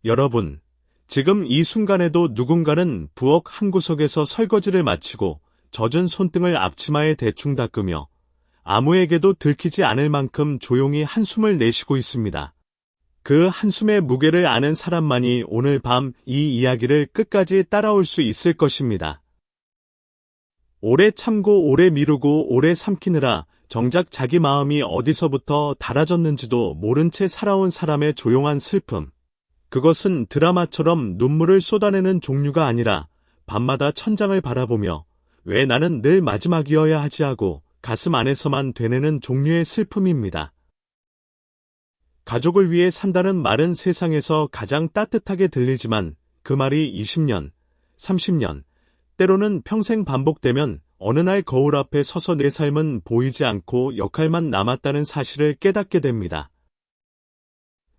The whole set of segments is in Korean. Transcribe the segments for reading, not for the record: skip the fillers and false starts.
여러분, 지금 이 순간에도 누군가는 부엌 한 구석에서 설거지를 마치고 젖은 손등을 앞치마에 대충 닦으며 아무에게도 들키지 않을 만큼 조용히 한숨을 내쉬고 있습니다. 그 한숨의 무게를 아는 사람만이 오늘 밤 이 이야기를 끝까지 따라올 수 있을 것입니다. 오래 참고 오래 미루고 오래 삼키느라 정작 자기 마음이 어디서부터 닳아졌는지도 모른 채 살아온 사람의 조용한 슬픔. 그것은 드라마처럼 눈물을 쏟아내는 종류가 아니라 밤마다 천장을 바라보며 왜 나는 늘 마지막이어야 하지 하고 가슴 안에서만 되뇌는 종류의 슬픔입니다. 가족을 위해 산다는 말은 세상에서 가장 따뜻하게 들리지만 그 말이 20년, 30년, 때로는 평생 반복되면 어느 날 거울 앞에 서서 내 삶은 보이지 않고 역할만 남았다는 사실을 깨닫게 됩니다.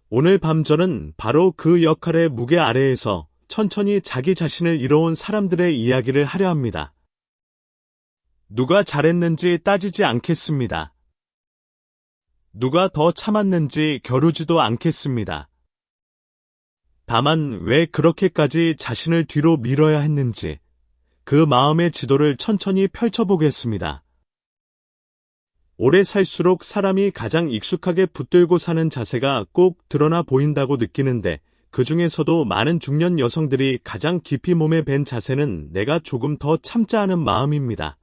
오늘 밤 저는 바로 그 역할의 무게 아래에서 천천히 자기 자신을 이뤄온 사람들의 이야기를 하려 합니다. 누가 잘했는지 따지지 않겠습니다. 누가 더 참았는지 겨루지도 않겠습니다. 다만 왜 그렇게까지 자신을 뒤로 밀어야 했는지 그 마음의 지도를 천천히 펼쳐보겠습니다. 오래 살수록 사람이 가장 익숙하게 붙들고 사는 자세가 꼭 드러나 보인다고 느끼는데 그 중에서도 많은 중년 여성들이 가장 깊이 몸에 밴 자세는 내가 조금 더 참자 하는 마음입니다.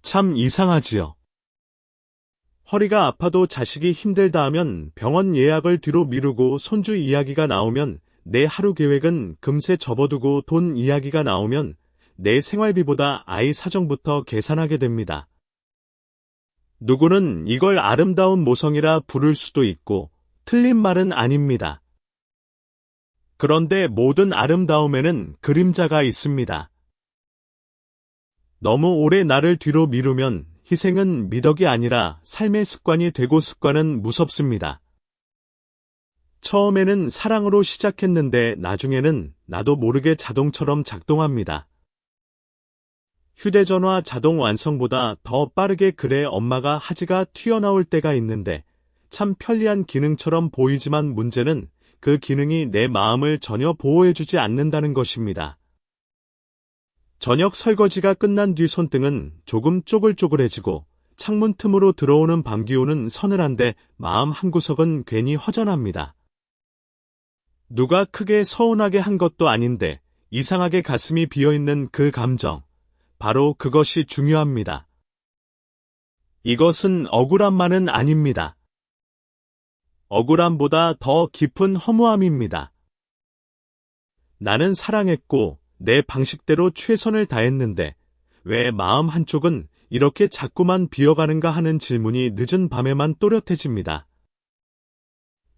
참 이상하지요. 허리가 아파도 자식이 힘들다 하면 병원 예약을 뒤로 미루고 손주 이야기가 나오면 내 하루 계획은 금세 접어두고 돈 이야기가 나오면 내 생활비보다 아이 사정부터 계산하게 됩니다. 누구는 이걸 아름다운 모성이라 부를 수도 있고 틀린 말은 아닙니다. 그런데 모든 아름다움에는 그림자가 있습니다. 너무 오래 나를 뒤로 미루면 희생은 미덕이 아니라 삶의 습관이 되고 습관은 무섭습니다. 처음에는 사랑으로 시작했는데 나중에는 나도 모르게 자동처럼 작동합니다. 휴대전화 자동 완성보다 더 빠르게 그래 엄마가 하지가 튀어나올 때가 있는데 참 편리한 기능처럼 보이지만 문제는 그 기능이 내 마음을 전혀 보호해주지 않는다는 것입니다. 저녁 설거지가 끝난 뒤 손등은 조금 쪼글쪼글해지고 창문 틈으로 들어오는 밤기온은 서늘한데 마음 한구석은 괜히 허전합니다. 누가 크게 서운하게 한 것도 아닌데 이상하게 가슴이 비어있는 그 감정, 바로 그것이 중요합니다. 이것은 억울함만은 아닙니다. 억울함보다 더 깊은 허무함입니다. 나는 사랑했고 내 방식대로 최선을 다했는데 왜 마음 한쪽은 이렇게 자꾸만 비어가는가 하는 질문이 늦은 밤에만 또렷해집니다.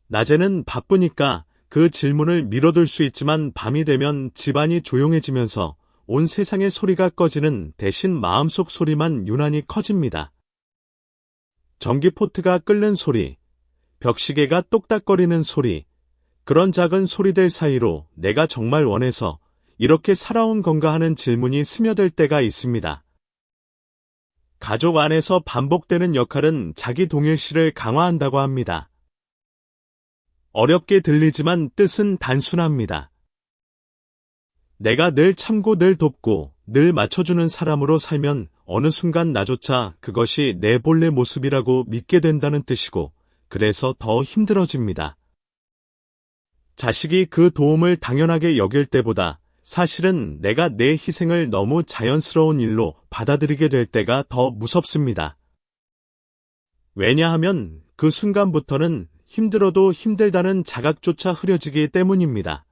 낮에는 바쁘니까 그 질문을 미뤄둘 수 있지만 밤이 되면 집안이 조용해지면서 온 세상의 소리가 꺼지는 대신 마음속 소리만 유난히 커집니다. 전기포트가 끓는 소리, 벽시계가 똑딱거리는 소리, 그런 작은 소리들 사이로 내가 정말 원해서 이렇게 살아온 건가 하는 질문이 스며들 때가 있습니다. 가족 안에서 반복되는 역할은 자기 동일시를 강화한다고 합니다. 어렵게 들리지만 뜻은 단순합니다. 내가 늘 참고 늘 돕고 늘 맞춰주는 사람으로 살면 어느 순간 나조차 그것이 내 본래 모습이라고 믿게 된다는 뜻이고 그래서 더 힘들어집니다. 자식이 그 도움을 당연하게 여길 때보다 사실은 내가 내 희생을 너무 자연스러운 일로 받아들이게 될 때가 더 무섭습니다. 왜냐하면 그 순간부터는 힘들어도 힘들다는 자각조차 흐려지기 때문입니다.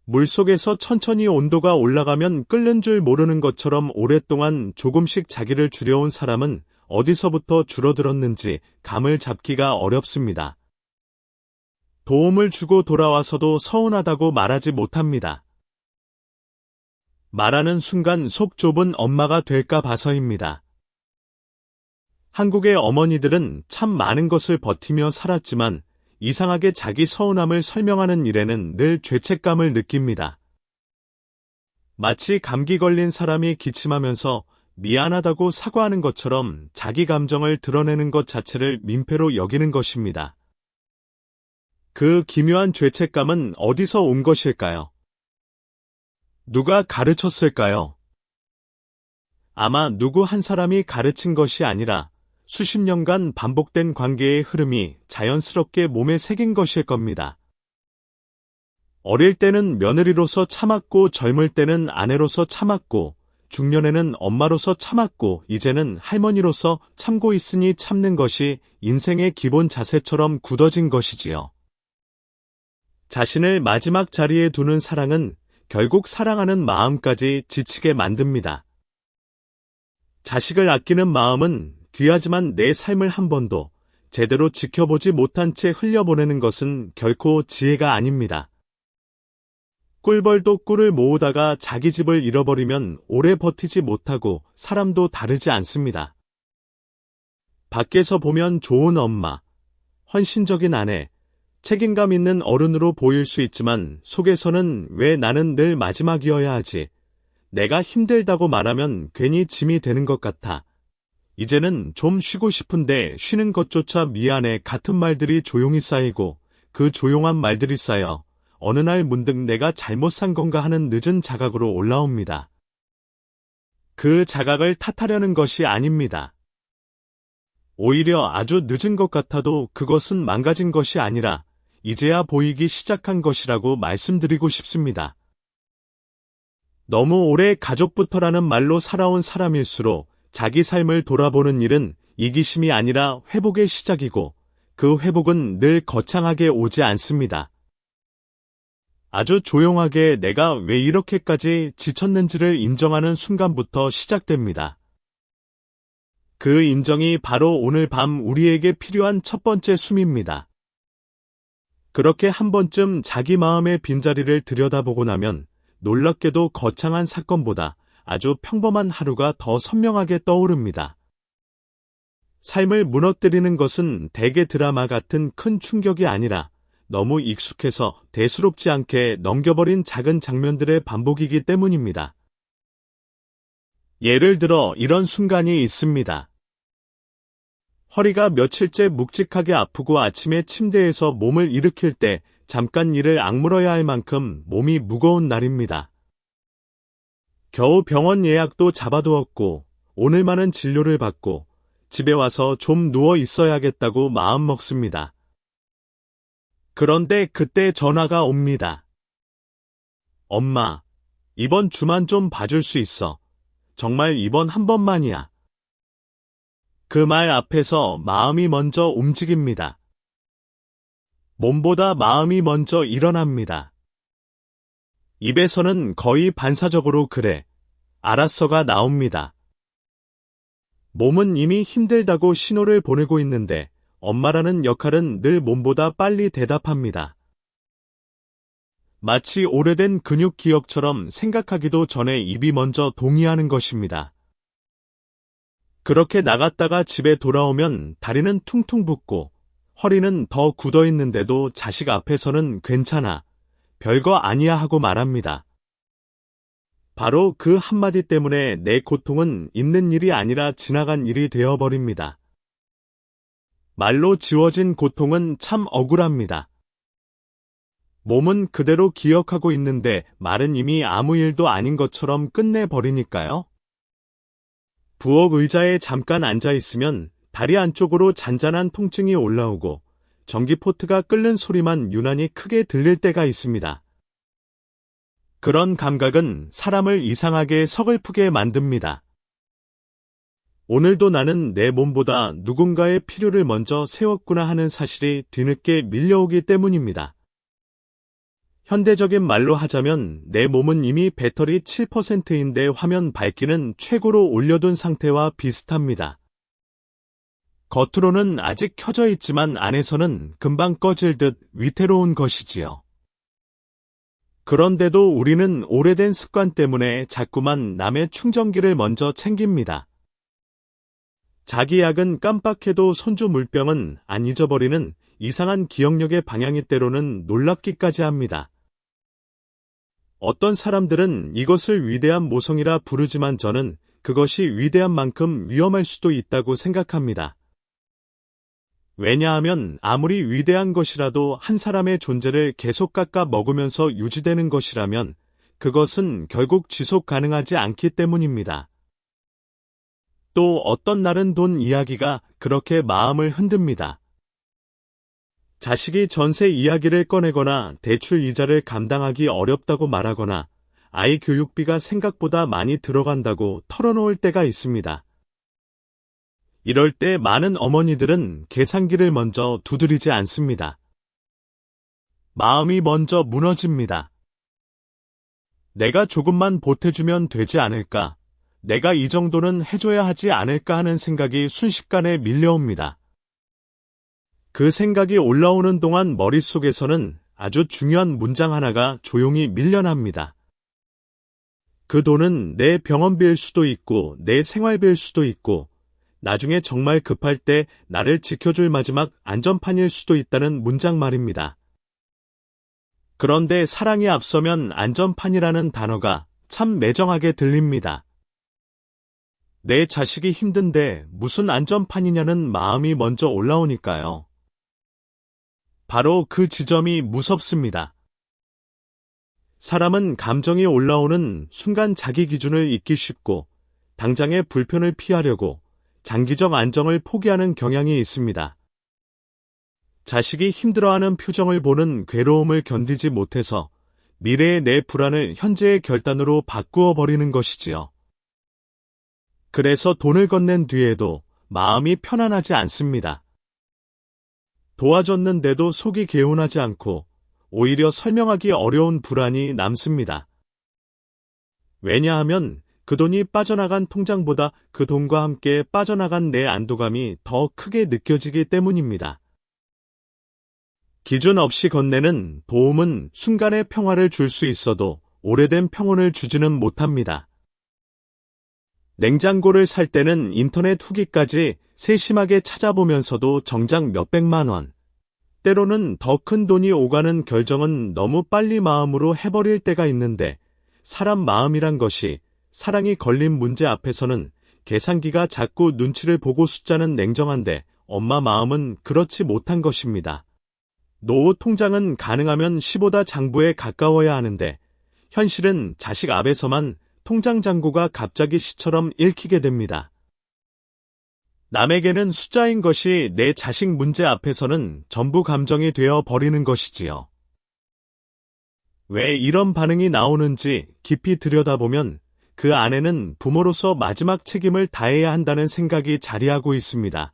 물속에서 천천히 온도가 올라가면 끓는 줄 모르는 것처럼 오랫동안 조금씩 자기를 줄여온 사람은 어디서부터 줄어들었는지 감을 잡기가 어렵습니다. 도움을 주고 돌아와서도 서운하다고 말하지 못합니다. 말하는 순간 속 좁은 엄마가 될까 봐서입니다. 한국의 어머니들은 참 많은 것을 버티며 살았지만 이상하게 자기 서운함을 설명하는 일에는 늘 죄책감을 느낍니다. 마치 감기 걸린 사람이 기침하면서 미안하다고 사과하는 것처럼 자기 감정을 드러내는 것 자체를 민폐로 여기는 것입니다. 그 기묘한 죄책감은 어디서 온 것일까요? 누가 가르쳤을까요? 아마 누구 한 사람이 가르친 것이 아니라 수십 년간 반복된 관계의 흐름이 자연스럽게 몸에 새긴 것일 겁니다. 어릴 때는 며느리로서 참았고 젊을 때는 아내로서 참았고 중년에는 엄마로서 참았고 이제는 할머니로서 참고 있으니 참는 것이 인생의 기본 자세처럼 굳어진 것이지요. 자신을 마지막 자리에 두는 사랑은 결국 사랑하는 마음까지 지치게 만듭니다. 자식을 아끼는 마음은 귀하지만 내 삶을 한 번도 제대로 지켜보지 못한 채 흘려보내는 것은 결코 지혜가 아닙니다. 꿀벌도 꿀을 모으다가 자기 집을 잃어버리면 오래 버티지 못하고 사람도 다르지 않습니다. 밖에서 보면 좋은 엄마, 헌신적인 아내, 책임감 있는 어른으로 보일 수 있지만 속에서는 왜 나는 늘 마지막이어야 하지? 내가 힘들다고 말하면 괜히 짐이 되는 것 같아. 이제는 좀 쉬고 싶은데 쉬는 것조차 미안해 같은 말들이 조용히 쌓이고 그 조용한 말들이 쌓여 어느 날 문득 내가 잘못 산 건가 하는 늦은 자각으로 올라옵니다. 그 자각을 탓하려는 것이 아닙니다. 오히려 아주 늦은 것 같아도 그것은 망가진 것이 아니라 이제야 보이기 시작한 것이라고 말씀드리고 싶습니다. 너무 오래 가족부터라는 말로 살아온 사람일수록 자기 삶을 돌아보는 일은 이기심이 아니라 회복의 시작이고 그 회복은 늘 거창하게 오지 않습니다. 아주 조용하게 내가 왜 이렇게까지 지쳤는지를 인정하는 순간부터 시작됩니다. 그 인정이 바로 오늘 밤 우리에게 필요한 첫 번째 숨입니다. 그렇게 한 번쯤 자기 마음의 빈자리를 들여다보고 나면 놀랍게도 거창한 사건보다 아주 평범한 하루가 더 선명하게 떠오릅니다. 삶을 무너뜨리는 것은 대개 드라마 같은 큰 충격이 아니라 너무 익숙해서 대수롭지 않게 넘겨버린 작은 장면들의 반복이기 때문입니다. 예를 들어 이런 순간이 있습니다. 허리가 며칠째 묵직하게 아프고 아침에 침대에서 몸을 일으킬 때 잠깐 이를 악물어야 할 만큼 몸이 무거운 날입니다. 겨우 병원 예약도 잡아두었고 오늘만은 진료를 받고 집에 와서 좀 누워 있어야겠다고 마음먹습니다. 그런데 그때 전화가 옵니다. 엄마, 이번 주만 좀 봐줄 수 있어. 정말 이번 한 번만이야. 그 말 앞에서 마음이 먼저 움직입니다. 몸보다 마음이 먼저 일어납니다. 입에서는 거의 반사적으로 그래, 알았어가 나옵니다. 몸은 이미 힘들다고 신호를 보내고 있는데 엄마라는 역할은 늘 몸보다 빨리 대답합니다. 마치 오래된 근육 기억처럼 생각하기도 전에 입이 먼저 동의하는 것입니다. 그렇게 나갔다가 집에 돌아오면 다리는 퉁퉁 붓고 허리는 더 굳어 있는데도 자식 앞에서는 괜찮아, 별거 아니야 하고 말합니다. 바로 그 한마디 때문에 내 고통은 있는 일이 아니라 지나간 일이 되어버립니다. 말로 지워진 고통은 참 억울합니다. 몸은 그대로 기억하고 있는데 말은 이미 아무 일도 아닌 것처럼 끝내버리니까요. 부엌 의자에 잠깐 앉아있으면 다리 안쪽으로 잔잔한 통증이 올라오고 전기포트가 끓는 소리만 유난히 크게 들릴 때가 있습니다. 그런 감각은 사람을 이상하게 서글프게 만듭니다. 오늘도 나는 내 몸보다 누군가의 필요를 먼저 세웠구나 하는 사실이 뒤늦게 밀려오기 때문입니다. 현대적인 말로 하자면 내 몸은 이미 배터리 7%인데 화면 밝기는 최고로 올려둔 상태와 비슷합니다. 겉으로는 아직 켜져 있지만 안에서는 금방 꺼질 듯 위태로운 것이지요. 그런데도 우리는 오래된 습관 때문에 자꾸만 남의 충전기를 먼저 챙깁니다. 자기 약은 깜빡해도 손주 물병은 안 잊어버리는 이상한 기억력의 방향이 때로는 놀랍기까지 합니다. 어떤 사람들은 이것을 위대한 모성이라 부르지만 저는 그것이 위대한 만큼 위험할 수도 있다고 생각합니다. 왜냐하면 아무리 위대한 것이라도 한 사람의 존재를 계속 깎아 먹으면서 유지되는 것이라면 그것은 결국 지속 가능하지 않기 때문입니다. 또 어떤 날은 돈 이야기가 그렇게 마음을 흔듭니다. 자식이 전세 이야기를 꺼내거나 대출 이자를 감당하기 어렵다고 말하거나 아이 교육비가 생각보다 많이 들어간다고 털어놓을 때가 있습니다. 이럴 때 많은 어머니들은 계산기를 먼저 두드리지 않습니다. 마음이 먼저 무너집니다. 내가 조금만 보태주면 되지 않을까? 내가 이 정도는 해줘야 하지 않을까 하는 생각이 순식간에 밀려옵니다. 그 생각이 올라오는 동안 머릿속에서는 아주 중요한 문장 하나가 조용히 밀려납니다. 그 돈은 내 병원비일 수도 있고 내 생활비일 수도 있고 나중에 정말 급할 때 나를 지켜줄 마지막 안전판일 수도 있다는 문장 말입니다. 그런데 사랑이 앞서면 안전판이라는 단어가 참 매정하게 들립니다. 내 자식이 힘든데 무슨 안전판이냐는 마음이 먼저 올라오니까요. 바로 그 지점이 무섭습니다. 사람은 감정이 올라오는 순간 자기 기준을 잊기 쉽고 당장의 불편을 피하려고 장기적 안정을 포기하는 경향이 있습니다. 자식이 힘들어하는 표정을 보는 괴로움을 견디지 못해서 미래의 내 불안을 현재의 결단으로 바꾸어 버리는 것이지요. 그래서 돈을 건넨 뒤에도 마음이 편안하지 않습니다. 도와줬는데도 속이 개운하지 않고 오히려 설명하기 어려운 불안이 남습니다. 왜냐하면 그 돈이 빠져나간 통장보다 그 돈과 함께 빠져나간 내 안도감이 더 크게 느껴지기 때문입니다. 기준 없이 건네는 도움은 순간의 평화를 줄 수 있어도 오래된 평온을 주지는 못합니다. 냉장고를 살 때는 인터넷 후기까지 세심하게 찾아보면서도 정작 몇백만 원, 때로는 더 큰 돈이 오가는 결정은 너무 빨리 마음으로 해버릴 때가 있는데 사람 마음이란 것이 사랑이 걸린 문제 앞에서는 계산기가 자꾸 눈치를 보고 숫자는 냉정한데 엄마 마음은 그렇지 못한 것입니다. 노후 통장은 가능하면 시보다 장부에 가까워야 하는데 현실은 자식 앞에서만 통장 잔고가 갑자기 시처럼 읽히게 됩니다. 남에게는 숫자인 것이 내 자식 문제 앞에서는 전부 감정이 되어 버리는 것이지요. 왜 이런 반응이 나오는지 깊이 들여다보면 그 안에는 부모로서 마지막 책임을 다해야 한다는 생각이 자리하고 있습니다.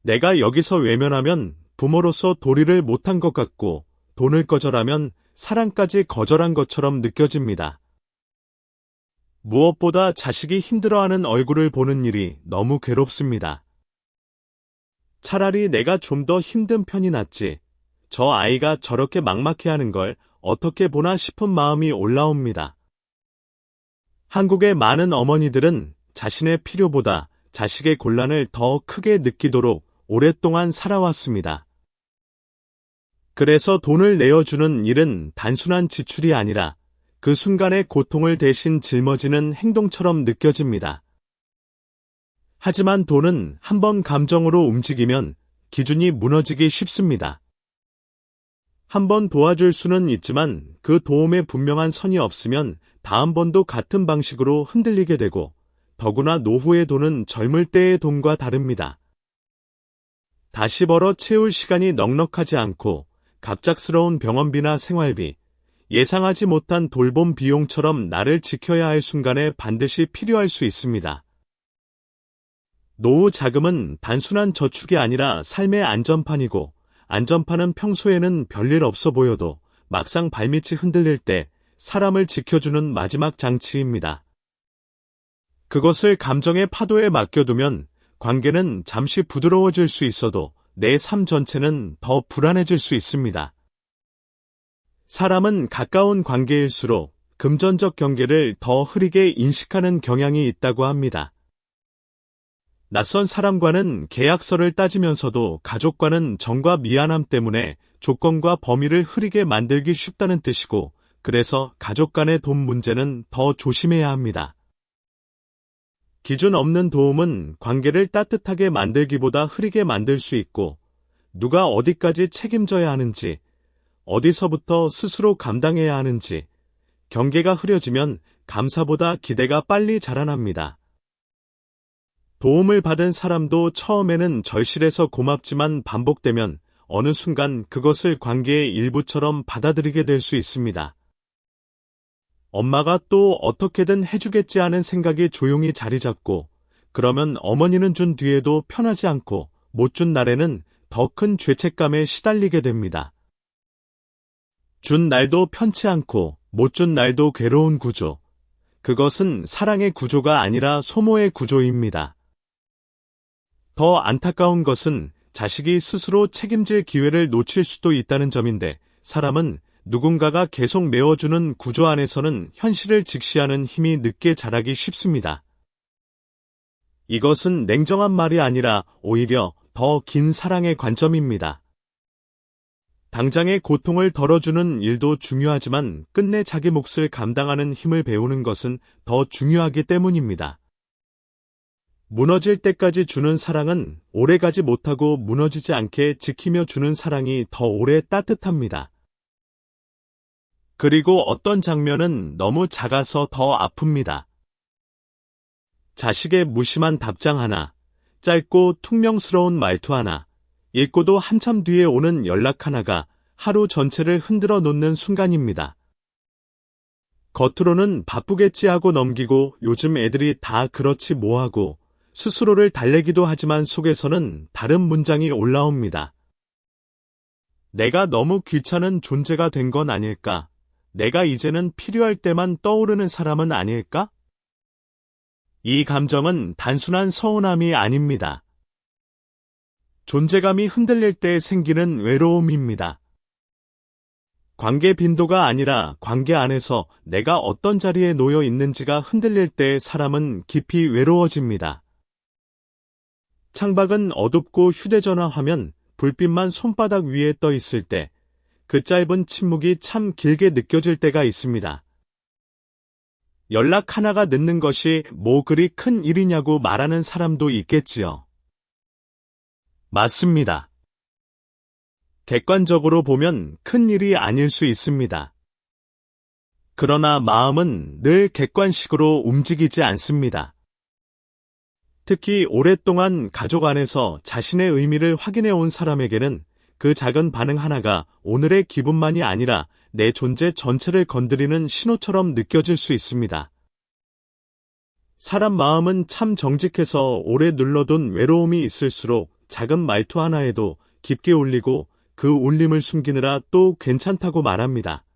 내가 여기서 외면하면 부모로서 도리를 못한 것 같고 돈을 거절하면 사랑까지 거절한 것처럼 느껴집니다. 무엇보다 자식이 힘들어하는 얼굴을 보는 일이 너무 괴롭습니다. 차라리 내가 좀 더 힘든 편이 낫지. 저 아이가 저렇게 막막해하는 걸 어떻게 보나 싶은 마음이 올라옵니다. 한국의 많은 어머니들은 자신의 필요보다 자식의 곤란을 더 크게 느끼도록 오랫동안 살아왔습니다. 그래서 돈을 내어주는 일은 단순한 지출이 아니라 그 순간의 고통을 대신 짊어지는 행동처럼 느껴집니다. 하지만 돈은 한번 감정으로 움직이면 기준이 무너지기 쉽습니다. 한번 도와줄 수는 있지만 그 도움에 분명한 선이 없으면 다음번도 같은 방식으로 흔들리게 되고 더구나 노후의 돈은 젊을 때의 돈과 다릅니다. 다시 벌어 채울 시간이 넉넉하지 않고 갑작스러운 병원비나 생활비, 예상하지 못한 돌봄 비용처럼 나를 지켜야 할 순간에 반드시 필요할 수 있습니다. 노후 자금은 단순한 저축이 아니라 삶의 안전판이고 안전판은 평소에는 별일 없어 보여도 막상 발밑이 흔들릴 때 사람을 지켜주는 마지막 장치입니다. 그것을 감정의 파도에 맡겨두면 관계는 잠시 부드러워질 수 있어도 내 삶 전체는 더 불안해질 수 있습니다. 사람은 가까운 관계일수록 금전적 경계를 더 흐리게 인식하는 경향이 있다고 합니다. 낯선 사람과는 계약서를 따지면서도 가족과는 정과 미안함 때문에 조건과 범위를 흐리게 만들기 쉽다는 뜻이고 그래서 가족 간의 돈 문제는 더 조심해야 합니다. 기준 없는 도움은 관계를 따뜻하게 만들기보다 흐리게 만들 수 있고, 누가 어디까지 책임져야 하는지, 어디서부터 스스로 감당해야 하는지, 경계가 흐려지면 감사보다 기대가 빨리 자라납니다. 도움을 받은 사람도 처음에는 절실해서 고맙지만 반복되면 어느 순간 그것을 관계의 일부처럼 받아들이게 될 수 있습니다. 엄마가 또 어떻게든 해주겠지 하는 생각이 조용히 자리 잡고, 그러면 어머니는 준 뒤에도 편하지 않고 못 준 날에는 더 큰 죄책감에 시달리게 됩니다. 준 날도 편치 않고 못 준 날도 괴로운 구조. 그것은 사랑의 구조가 아니라 소모의 구조입니다. 더 안타까운 것은 자식이 스스로 책임질 기회를 놓칠 수도 있다는 점인데, 사람은 누군가가 계속 메워주는 구조 안에서는 현실을 직시하는 힘이 늦게 자라기 쉽습니다. 이것은 냉정한 말이 아니라 오히려 더 긴 사랑의 관점입니다. 당장의 고통을 덜어주는 일도 중요하지만 끝내 자기 몫을 감당하는 힘을 배우는 것은 더 중요하기 때문입니다. 무너질 때까지 주는 사랑은 오래가지 못하고 무너지지 않게 지키며 주는 사랑이 더 오래 따뜻합니다. 그리고 어떤 장면은 너무 작아서 더 아픕니다. 자식의 무심한 답장 하나, 짧고 퉁명스러운 말투 하나, 읽고도 한참 뒤에 오는 연락 하나가 하루 전체를 흔들어 놓는 순간입니다. 겉으로는 바쁘겠지 하고 넘기고 요즘 애들이 다 그렇지 뭐하고 스스로를 달래기도 하지만 속에서는 다른 문장이 올라옵니다. 내가 너무 귀찮은 존재가 된 건 아닐까? 내가 이제는 필요할 때만 떠오르는 사람은 아닐까? 이 감정은 단순한 서운함이 아닙니다. 존재감이 흔들릴 때 생기는 외로움입니다. 관계 빈도가 아니라 관계 안에서 내가 어떤 자리에 놓여 있는지가 흔들릴 때 사람은 깊이 외로워집니다. 창밖은 어둡고 휴대전화 화면, 불빛만 손바닥 위에 떠 있을 때, 그 짧은 침묵이 참 길게 느껴질 때가 있습니다. 연락 하나가 늦는 것이 뭐 그리 큰 일이냐고 말하는 사람도 있겠지요. 맞습니다. 객관적으로 보면 큰 일이 아닐 수 있습니다. 그러나 마음은 늘 객관식으로 움직이지 않습니다. 특히 오랫동안 가족 안에서 자신의 의미를 확인해 온 사람에게는 그 작은 반응 하나가 오늘의 기분만이 아니라 내 존재 전체를 건드리는 신호처럼 느껴질 수 있습니다. 사람 마음은 참 정직해서 오래 눌러둔 외로움이 있을수록 작은 말투 하나에도 깊게 울리고 그 울림을 숨기느라 또 괜찮다고 말합니다.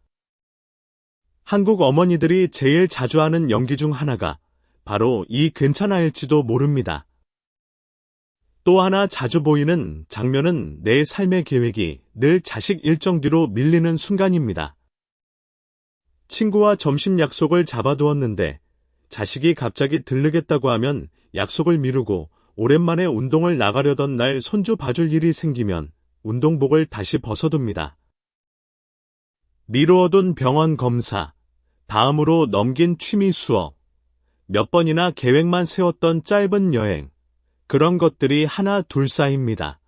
한국 어머니들이 제일 자주 하는 연기 중 하나가 바로 이 괜찮아일지도 모릅니다. 또 하나 자주 보이는 장면은 내 삶의 계획이 늘 자식 일정 뒤로 밀리는 순간입니다. 친구와 점심 약속을 잡아두었는데 자식이 갑자기 들르겠다고 하면 약속을 미루고 오랜만에 운동을 나가려던 날 손주 봐줄 일이 생기면 운동복을 다시 벗어둡니다. 미루어둔 병원 검사, 다음으로 넘긴 취미 수업, 몇 번이나 계획만 세웠던 짧은 여행, 그런 것들이 하나 둘 쌓입니다.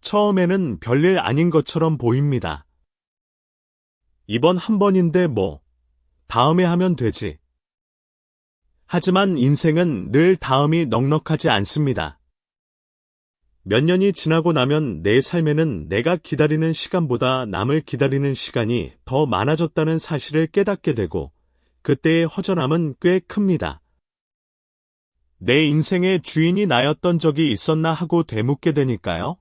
처음에는 별일 아닌 것처럼 보입니다. 이번 한 번인데 뭐, 다음에 하면 되지. 하지만 인생은 늘 다음이 넉넉하지 않습니다. 몇 년이 지나고 나면 내 삶에는 내가 기다리는 시간보다 남을 기다리는 시간이 더 많아졌다는 사실을 깨닫게 되고, 그때의 허전함은 꽤 큽니다. 내 인생의 주인이 나였던 적이 있었나 하고 되묻게 되니까요.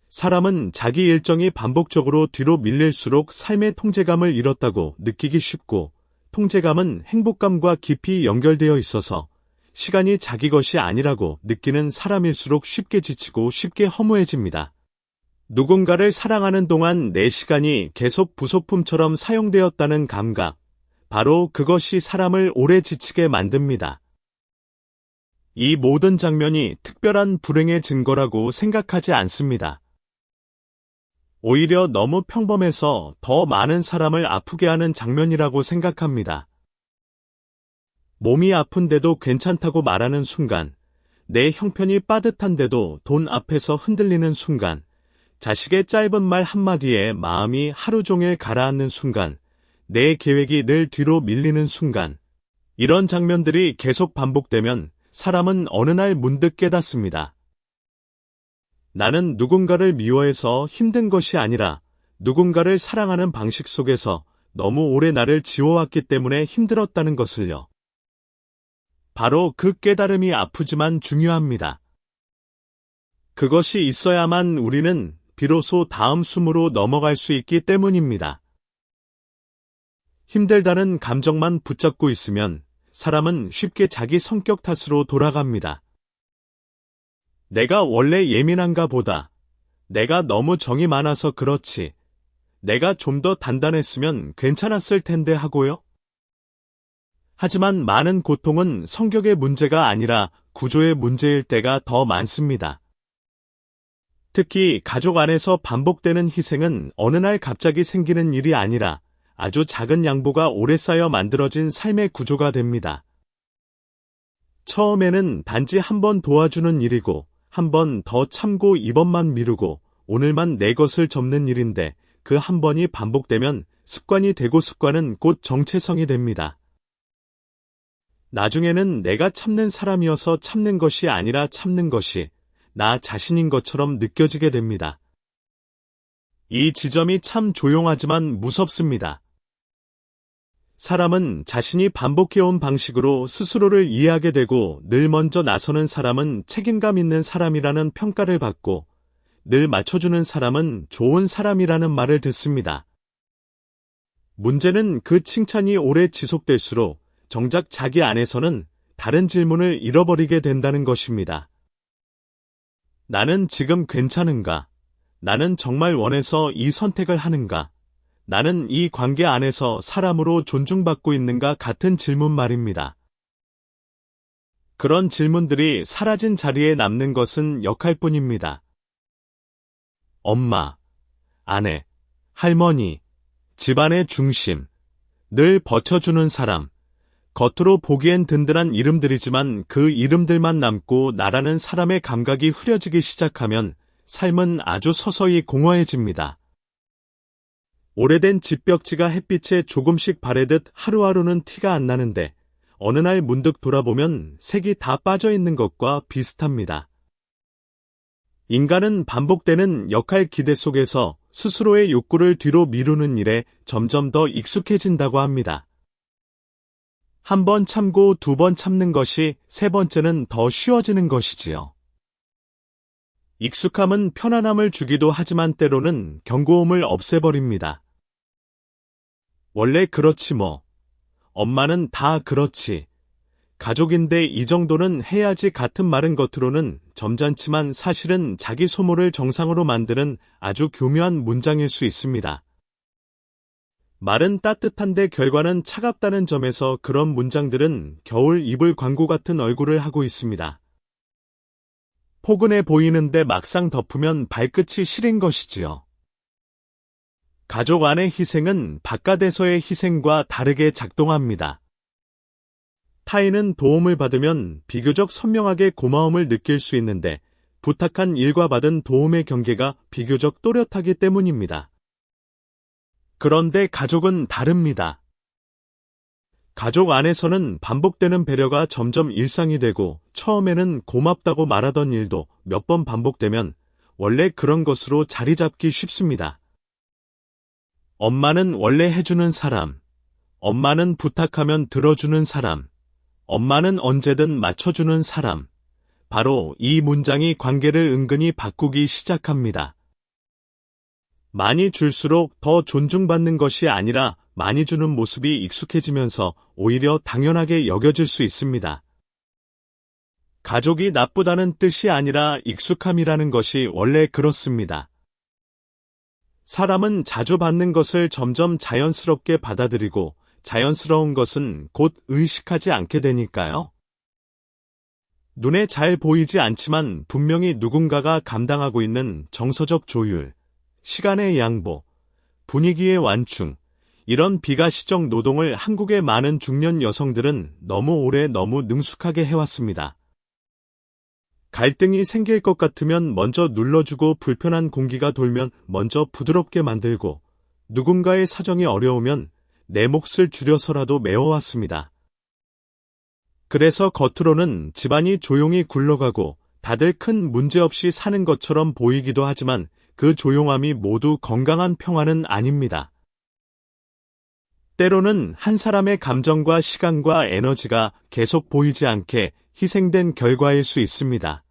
사람은 자기 일정이 반복적으로 뒤로 밀릴수록 삶의 통제감을 잃었다고 느끼기 쉽고, 통제감은 행복감과 깊이 연결되어 있어서 시간이 자기 것이 아니라고 느끼는 사람일수록 쉽게 지치고 쉽게 허무해집니다. 누군가를 사랑하는 동안 내 시간이 계속 부속품처럼 사용되었다는 감각, 바로 그것이 사람을 오래 지치게 만듭니다. 이 모든 장면이 특별한 불행의 증거라고 생각하지 않습니다. 오히려 너무 평범해서 더 많은 사람을 아프게 하는 장면이라고 생각합니다. 몸이 아픈데도 괜찮다고 말하는 순간, 내 형편이 빠듯한데도 돈 앞에서 흔들리는 순간, 자식의 짧은 말 한마디에 마음이 하루 종일 가라앉는 순간, 내 계획이 늘 뒤로 밀리는 순간, 이런 장면들이 계속 반복되면 사람은 어느 날 문득 깨닫습니다. 나는 누군가를 미워해서 힘든 것이 아니라 누군가를 사랑하는 방식 속에서 너무 오래 나를 지워왔기 때문에 힘들었다는 것을요. 바로 그 깨달음이 아프지만 중요합니다. 그것이 있어야만 우리는 비로소 다음 숨으로 넘어갈 수 있기 때문입니다. 힘들다는 감정만 붙잡고 있으면 사람은 쉽게 자기 성격 탓으로 돌아갑니다. 내가 원래 예민한가 보다. 내가 너무 정이 많아서 그렇지. 내가 좀 더 단단했으면 괜찮았을 텐데 하고요. 하지만 많은 고통은 성격의 문제가 아니라 구조의 문제일 때가 더 많습니다. 특히 가족 안에서 반복되는 희생은 어느 날 갑자기 생기는 일이 아니라 아주 작은 양보가 오래 쌓여 만들어진 삶의 구조가 됩니다. 처음에는 단지 한 번 도와주는 일이고 한 번 더 참고 이번만 미루고 오늘만 내 것을 접는 일인데 그 한 번이 반복되면 습관이 되고 습관은 곧 정체성이 됩니다. 나중에는 내가 참는 사람이어서 참는 것이 아니라 참는 것이 나 자신인 것처럼 느껴지게 됩니다. 이 지점이 참 조용하지만 무섭습니다. 사람은 자신이 반복해온 방식으로 스스로를 이해하게 되고 늘 먼저 나서는 사람은 책임감 있는 사람이라는 평가를 받고 늘 맞춰주는 사람은 좋은 사람이라는 말을 듣습니다. 문제는 그 칭찬이 오래 지속될수록 정작 자기 안에서는 다른 질문을 잃어버리게 된다는 것입니다. 나는 지금 괜찮은가? 나는 정말 원해서 이 선택을 하는가? 나는 이 관계 안에서 사람으로 존중받고 있는가 같은 질문 말입니다. 그런 질문들이 사라진 자리에 남는 것은 역할뿐입니다. 엄마, 아내, 할머니, 집안의 중심, 늘 버텨주는 사람, 겉으로 보기엔 든든한 이름들이지만 그 이름들만 남고 나라는 사람의 감각이 흐려지기 시작하면 삶은 아주 서서히 공허해집니다. 오래된 집벽지가 햇빛에 조금씩 바래듯 하루하루는 티가 안 나는데 어느 날 문득 돌아보면 색이 다 빠져 있는 것과 비슷합니다. 인간은 반복되는 역할 기대 속에서 스스로의 욕구를 뒤로 미루는 일에 점점 더 익숙해진다고 합니다. 한 번 참고 두 번 참는 것이 세 번째는 더 쉬워지는 것이지요. 익숙함은 편안함을 주기도 하지만 때로는 경고음을 없애버립니다. 원래 그렇지 뭐. 엄마는 다 그렇지. 가족인데 이 정도는 해야지 같은 말은 겉으로는 점잖지만 사실은 자기 소모를 정상으로 만드는 아주 교묘한 문장일 수 있습니다. 말은 따뜻한데 결과는 차갑다는 점에서 그런 문장들은 겨울 이불 광고 같은 얼굴을 하고 있습니다. 포근해 보이는데 막상 덮으면 발끝이 시린 것이지요. 가족 안의 희생은 바깥에서의 희생과 다르게 작동합니다. 타인은 도움을 받으면 비교적 선명하게 고마움을 느낄 수 있는데 부탁한 일과 받은 도움의 경계가 비교적 또렷하기 때문입니다. 그런데 가족은 다릅니다. 가족 안에서는 반복되는 배려가 점점 일상이 되고 처음에는 고맙다고 말하던 일도 몇 번 반복되면 원래 그런 것으로 자리 잡기 쉽습니다. 엄마는 원래 해주는 사람, 엄마는 부탁하면 들어주는 사람, 엄마는 언제든 맞춰주는 사람. 바로 이 문장이 관계를 은근히 바꾸기 시작합니다. 많이 줄수록 더 존중받는 것이 아니라 많이 주는 모습이 익숙해지면서 오히려 당연하게 여겨질 수 있습니다. 가족이 나쁘다는 뜻이 아니라 익숙함이라는 것이 원래 그렇습니다. 사람은 자주 받는 것을 점점 자연스럽게 받아들이고 자연스러운 것은 곧 의식하지 않게 되니까요. 눈에 잘 보이지 않지만 분명히 누군가가 감당하고 있는 정서적 조율, 시간의 양보, 분위기의 완충, 이런 비가시적 노동을 한국의 많은 중년 여성들은 너무 오래 너무 능숙하게 해왔습니다. 갈등이 생길 것 같으면 먼저 눌러주고 불편한 공기가 돌면 먼저 부드럽게 만들고 누군가의 사정이 어려우면 내 몫을 줄여서라도 메워왔습니다. 그래서 겉으로는 집안이 조용히 굴러가고 다들 큰 문제 없이 사는 것처럼 보이기도 하지만 그 조용함이 모두 건강한 평화는 아닙니다. 때로는 한 사람의 감정과 시간과 에너지가 계속 보이지 않게 희생된 결과일 수 있습니다.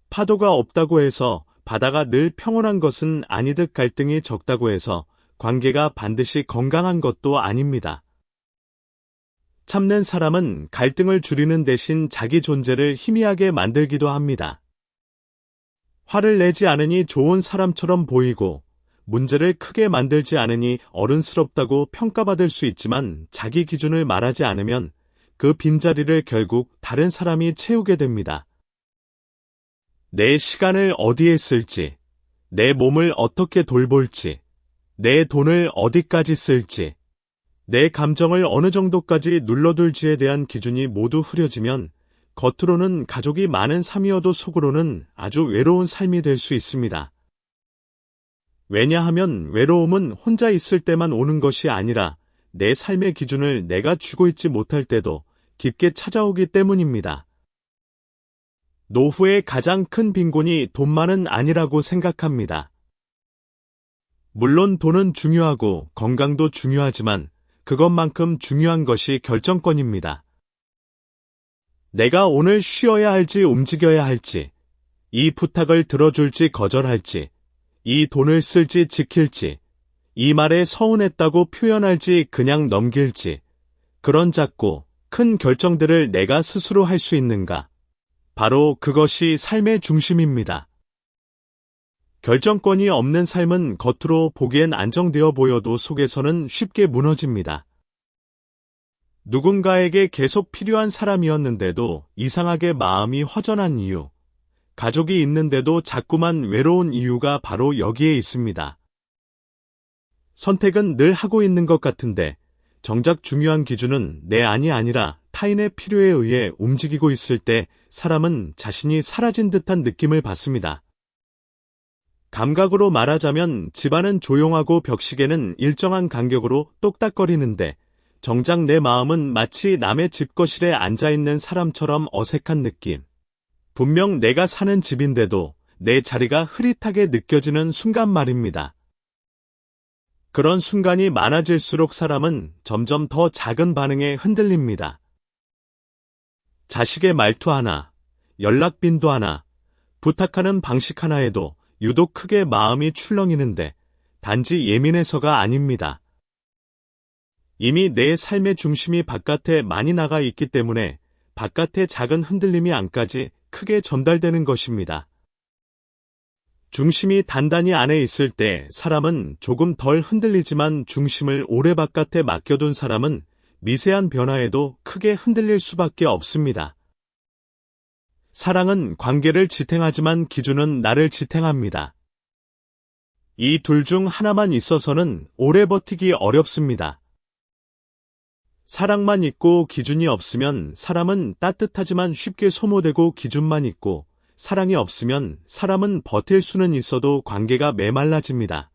파도가 없다고 해서 바다가 늘 평온한 것은 아니듯 갈등이 적다고 해서 관계가 반드시 건강한 것도 아닙니다. 참는 사람은 갈등을 줄이는 대신 자기 존재를 희미하게 만들기도 합니다. 화를 내지 않으니 좋은 사람처럼 보이고 문제를 크게 만들지 않으니 어른스럽다고 평가받을 수 있지만 자기 기준을 말하지 않으면 그 빈자리를 결국 다른 사람이 채우게 됩니다. 내 시간을 어디에 쓸지, 내 몸을 어떻게 돌볼지, 내 돈을 어디까지 쓸지, 내 감정을 어느 정도까지 눌러둘지에 대한 기준이 모두 흐려지면 겉으로는 가족이 많은 삶이어도 속으로는 아주 외로운 삶이 될 수 있습니다. 왜냐하면 외로움은 혼자 있을 때만 오는 것이 아니라 내 삶의 기준을 내가 쥐고 있지 못할 때도 깊게 찾아오기 때문입니다. 노후의 가장 큰 빈곤이 돈만은 아니라고 생각합니다. 물론 돈은 중요하고 건강도 중요하지만 그것만큼 중요한 것이 결정권입니다. 내가 오늘 쉬어야 할지 움직여야 할지, 이 부탁을 들어줄지 거절할지, 이 돈을 쓸지 지킬지, 이 말에 서운했다고 표현할지 그냥 넘길지, 그런 작고 큰 결정들을 내가 스스로 할 수 있는가? 바로 그것이 삶의 중심입니다. 결정권이 없는 삶은 겉으로 보기엔 안정되어 보여도 속에서는 쉽게 무너집니다. 누군가에게 계속 필요한 사람이었는데도 이상하게 마음이 허전한 이유, 가족이 있는데도 자꾸만 외로운 이유가 바로 여기에 있습니다. 선택은 늘 하고 있는 것 같은데 정작 중요한 기준은 내 안이 아니라 타인의 필요에 의해 움직이고 있을 때 사람은 자신이 사라진 듯한 느낌을 받습니다. 감각으로 말하자면 집안은 조용하고 벽시계는 일정한 간격으로 똑딱거리는데 정작 내 마음은 마치 남의 집 거실에 앉아있는 사람처럼 어색한 느낌. 분명 내가 사는 집인데도 내 자리가 흐릿하게 느껴지는 순간 말입니다. 그런 순간이 많아질수록 사람은 점점 더 작은 반응에 흔들립니다. 자식의 말투 하나, 연락빈도 하나, 부탁하는 방식 하나에도 유독 크게 마음이 출렁이는데 단지 예민해서가 아닙니다. 이미 내 삶의 중심이 바깥에 많이 나가 있기 때문에 바깥의 작은 흔들림이 안까지 크게 전달되는 것입니다. 중심이 단단히 안에 있을 때 사람은 조금 덜 흔들리지만 중심을 오래 바깥에 맡겨둔 사람은 미세한 변화에도 크게 흔들릴 수밖에 없습니다. 사랑은 관계를 지탱하지만 기준은 나를 지탱합니다. 이 둘 중 하나만 있어서는 오래 버티기 어렵습니다. 사랑만 있고 기준이 없으면 사람은 따뜻하지만 쉽게 소모되고 기준만 있고 사랑이 없으면 사람은 버틸 수는 있어도 관계가 메말라집니다.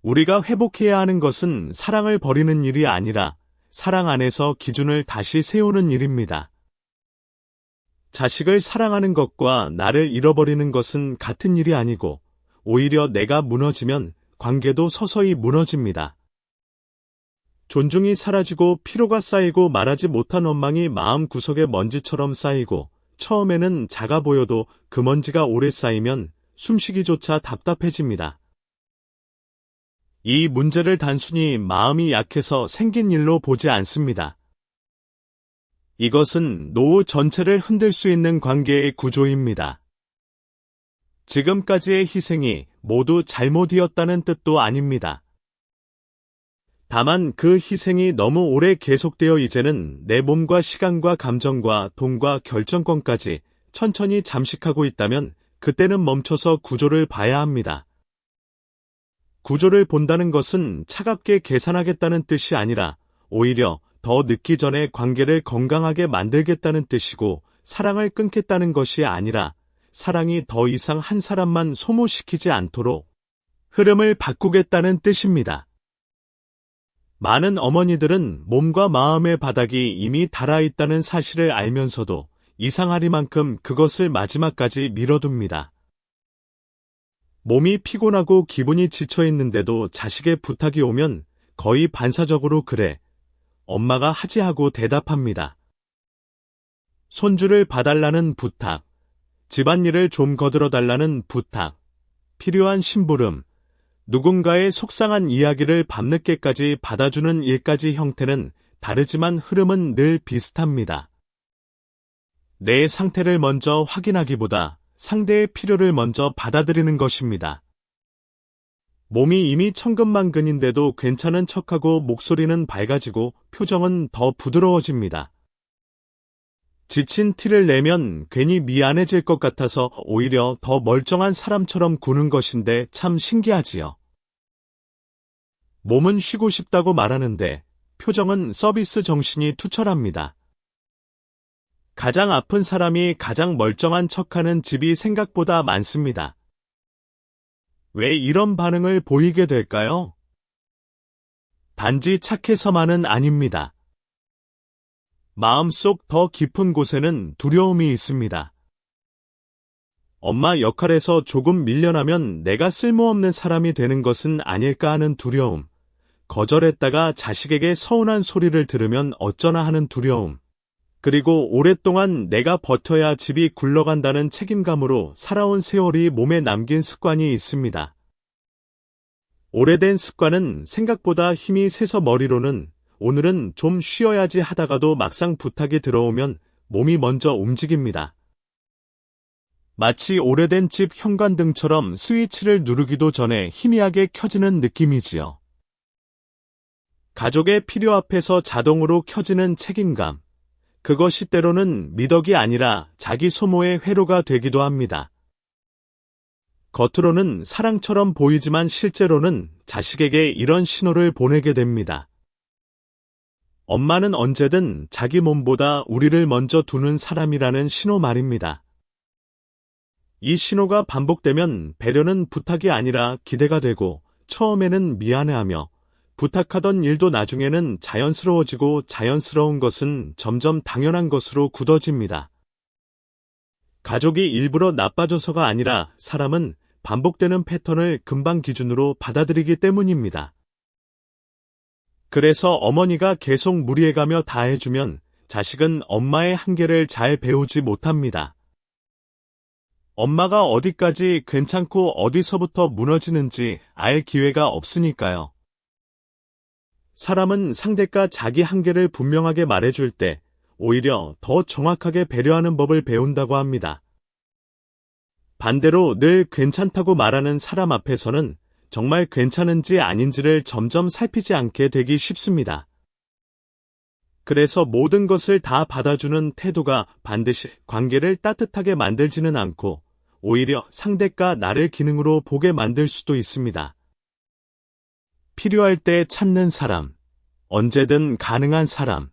우리가 회복해야 하는 것은 사랑을 버리는 일이 아니라 사랑 안에서 기준을 다시 세우는 일입니다. 자식을 사랑하는 것과 나를 잃어버리는 것은 같은 일이 아니고 오히려 내가 무너지면 관계도 서서히 무너집니다. 존중이 사라지고 피로가 쌓이고 말하지 못한 원망이 마음구석에 먼지처럼 쌓이고 처음에는 작아 보여도 그 먼지가 오래 쌓이면 숨쉬기조차 답답해집니다. 이 문제를 단순히 마음이 약해서 생긴 일로 보지 않습니다. 이것은 노후 전체를 흔들 수 있는 관계의 구조입니다. 지금까지의 희생이 모두 잘못이었다는 뜻도 아닙니다. 다만 그 희생이 너무 오래 계속되어 이제는 내 몸과 시간과 감정과 돈과 결정권까지 천천히 잠식하고 있다면 그때는 멈춰서 구조를 봐야 합니다. 구조를 본다는 것은 차갑게 계산하겠다는 뜻이 아니라 오히려 더 늦기 전에 관계를 건강하게 만들겠다는 뜻이고, 사랑을 끊겠다는 것이 아니라 사랑이 더 이상 한 사람만 소모시키지 않도록 흐름을 바꾸겠다는 뜻입니다. 많은 어머니들은 몸과 마음의 바닥이 이미 닳아있다는 사실을 알면서도 이상하리만큼 그것을 마지막까지 미뤄둡니다. 몸이 피곤하고 기분이 지쳐있는데도 자식의 부탁이 오면 거의 반사적으로 그래, 엄마가 하지 하고 대답합니다. 손주를 봐달라는 부탁, 집안일을 좀 거들어달라는 부탁, 필요한 심부름, 누군가의 속상한 이야기를 밤늦게까지 받아주는 일까지 형태는 다르지만 흐름은 늘 비슷합니다. 내 상태를 먼저 확인하기보다 상대의 필요를 먼저 받아들이는 것입니다. 몸이 이미 천근만근인데도 괜찮은 척하고 목소리는 밝아지고 표정은 더 부드러워집니다. 지친 티를 내면 괜히 미안해질 것 같아서 오히려 더 멀쩡한 사람처럼 구는 것인데 참 신기하지요. 몸은 쉬고 싶다고 말하는데 표정은 서비스 정신이 투철합니다. 가장 아픈 사람이 가장 멀쩡한 척하는 집이 생각보다 많습니다. 왜 이런 반응을 보이게 될까요? 단지 착해서만은 아닙니다. 마음속 더 깊은 곳에는 두려움이 있습니다. 엄마 역할에서 조금 밀려나면 내가 쓸모없는 사람이 되는 것은 아닐까 하는 두려움, 거절했다가 자식에게 서운한 소리를 들으면 어쩌나 하는 두려움, 그리고 오랫동안 내가 버텨야 집이 굴러간다는 책임감으로 살아온 세월이 몸에 남긴 습관이 있습니다. 오래된 습관은 생각보다 힘이 세서 머리로는 오늘은 좀 쉬어야지 하다가도 막상 부탁이 들어오면 몸이 먼저 움직입니다. 마치 오래된 집 현관등처럼 스위치를 누르기도 전에 희미하게 켜지는 느낌이지요. 가족의 필요 앞에서 자동으로 켜지는 책임감. 그것이 때로는 미덕이 아니라 자기 소모의 회로가 되기도 합니다. 겉으로는 사랑처럼 보이지만 실제로는 자식에게 이런 신호를 보내게 됩니다. 엄마는 언제든 자기 몸보다 우리를 먼저 두는 사람이라는 신호 말입니다. 이 신호가 반복되면 배려는 부탁이 아니라 기대가 되고, 처음에는 미안해하며 부탁하던 일도 나중에는 자연스러워지고, 자연스러운 것은 점점 당연한 것으로 굳어집니다. 가족이 일부러 나빠져서가 아니라 사람은 반복되는 패턴을 금방 기준으로 받아들이기 때문입니다. 그래서 어머니가 계속 무리해가며 다 해주면 자식은 엄마의 한계를 잘 배우지 못합니다. 엄마가 어디까지 괜찮고 어디서부터 무너지는지 알 기회가 없으니까요. 사람은 상대가 자기 한계를 분명하게 말해줄 때 오히려 더 정확하게 배려하는 법을 배운다고 합니다. 반대로 늘 괜찮다고 말하는 사람 앞에서는 정말 괜찮은지 아닌지를 점점 살피지 않게 되기 쉽습니다. 그래서 모든 것을 다 받아주는 태도가 반드시 관계를 따뜻하게 만들지는 않고 오히려 상대가 나를 기능으로 보게 만들 수도 있습니다. 필요할 때 찾는 사람, 언제든 가능한 사람,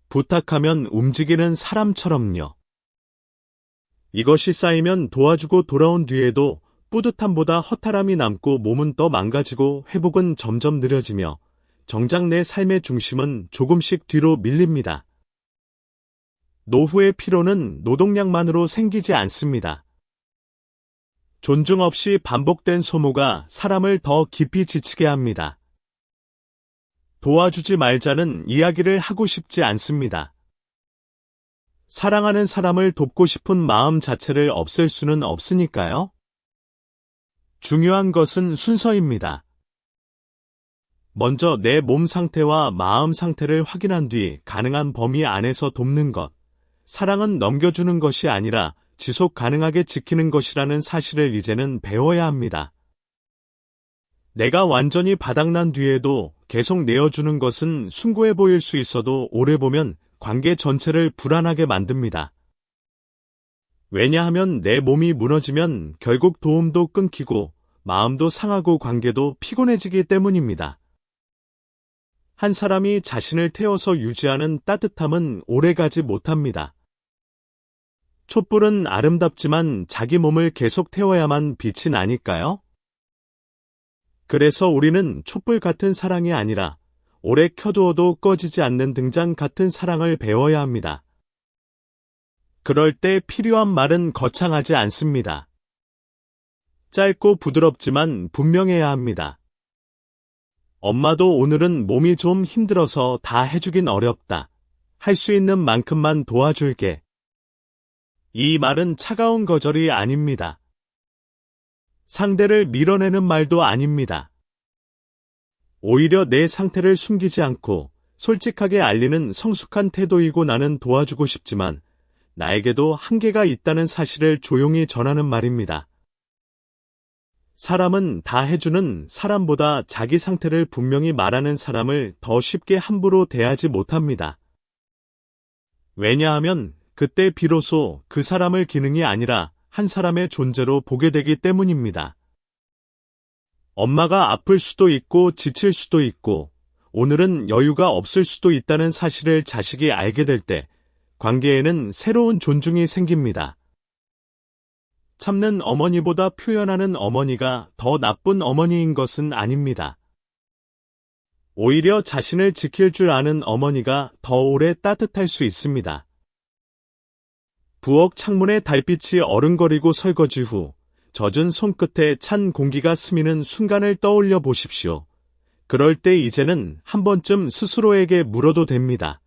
부탁하면 움직이는 사람처럼요. 이것이 쌓이면 도와주고 돌아온 뒤에도 뿌듯함보다 허탈함이 남고 몸은 더 망가지고 회복은 점점 느려지며 정작 내 삶의 중심은 조금씩 뒤로 밀립니다. 노후의 피로는 노동량만으로 생기지 않습니다. 존중 없이 반복된 소모가 사람을 더 깊이 지치게 합니다. 도와주지 말자는 이야기를 하고 싶지 않습니다. 사랑하는 사람을 돕고 싶은 마음 자체를 없앨 수는 없으니까요. 중요한 것은 순서입니다. 먼저 내 몸 상태와 마음 상태를 확인한 뒤 가능한 범위 안에서 돕는 것. 사랑은 넘겨주는 것이 아니라 지속 가능하게 지키는 것이라는 사실을 이제는 배워야 합니다. 내가 완전히 바닥난 뒤에도 계속 내어주는 것은 숭고해 보일 수 있어도 오래 보면 관계 전체를 불안하게 만듭니다. 왜냐하면 내 몸이 무너지면 결국 도움도 끊기고 마음도 상하고 관계도 피곤해지기 때문입니다. 한 사람이 자신을 태워서 유지하는 따뜻함은 오래가지 못합니다. 촛불은 아름답지만 자기 몸을 계속 태워야만 빛이 나니까요. 그래서 우리는 촛불 같은 사랑이 아니라 오래 켜두어도 꺼지지 않는 등잔 같은 사랑을 배워야 합니다. 그럴 때 필요한 말은 거창하지 않습니다. 짧고 부드럽지만 분명해야 합니다. 엄마도 오늘은 몸이 좀 힘들어서 다 해주긴 어렵다. 할 수 있는 만큼만 도와줄게. 이 말은 차가운 거절이 아닙니다. 상대를 밀어내는 말도 아닙니다. 오히려 내 상태를 숨기지 않고 솔직하게 알리는 성숙한 태도이고 나는 도와주고 싶지만 나에게도 한계가 있다는 사실을 조용히 전하는 말입니다. 사람은 다 해주는 사람보다 자기 상태를 분명히 말하는 사람을 더 쉽게 함부로 대하지 못합니다. 왜냐하면 그때 비로소 그 사람을 기능이 아니라 한 사람의 존재로 보게 되기 때문입니다. 엄마가 아플 수도 있고 지칠 수도 있고 오늘은 여유가 없을 수도 있다는 사실을 자식이 알게 될 때 관계에는 새로운 존중이 생깁니다. 참는 어머니보다 표현하는 어머니가 더 나쁜 어머니인 것은 아닙니다. 오히려 자신을 지킬 줄 아는 어머니가 더 오래 따뜻할 수 있습니다. 부엌 창문에 달빛이 어른거리고 설거지 후 젖은 손끝에 찬 공기가 스미는 순간을 떠올려 보십시오. 그럴 때 이제는 한 번쯤 스스로에게 물어도 됩니다.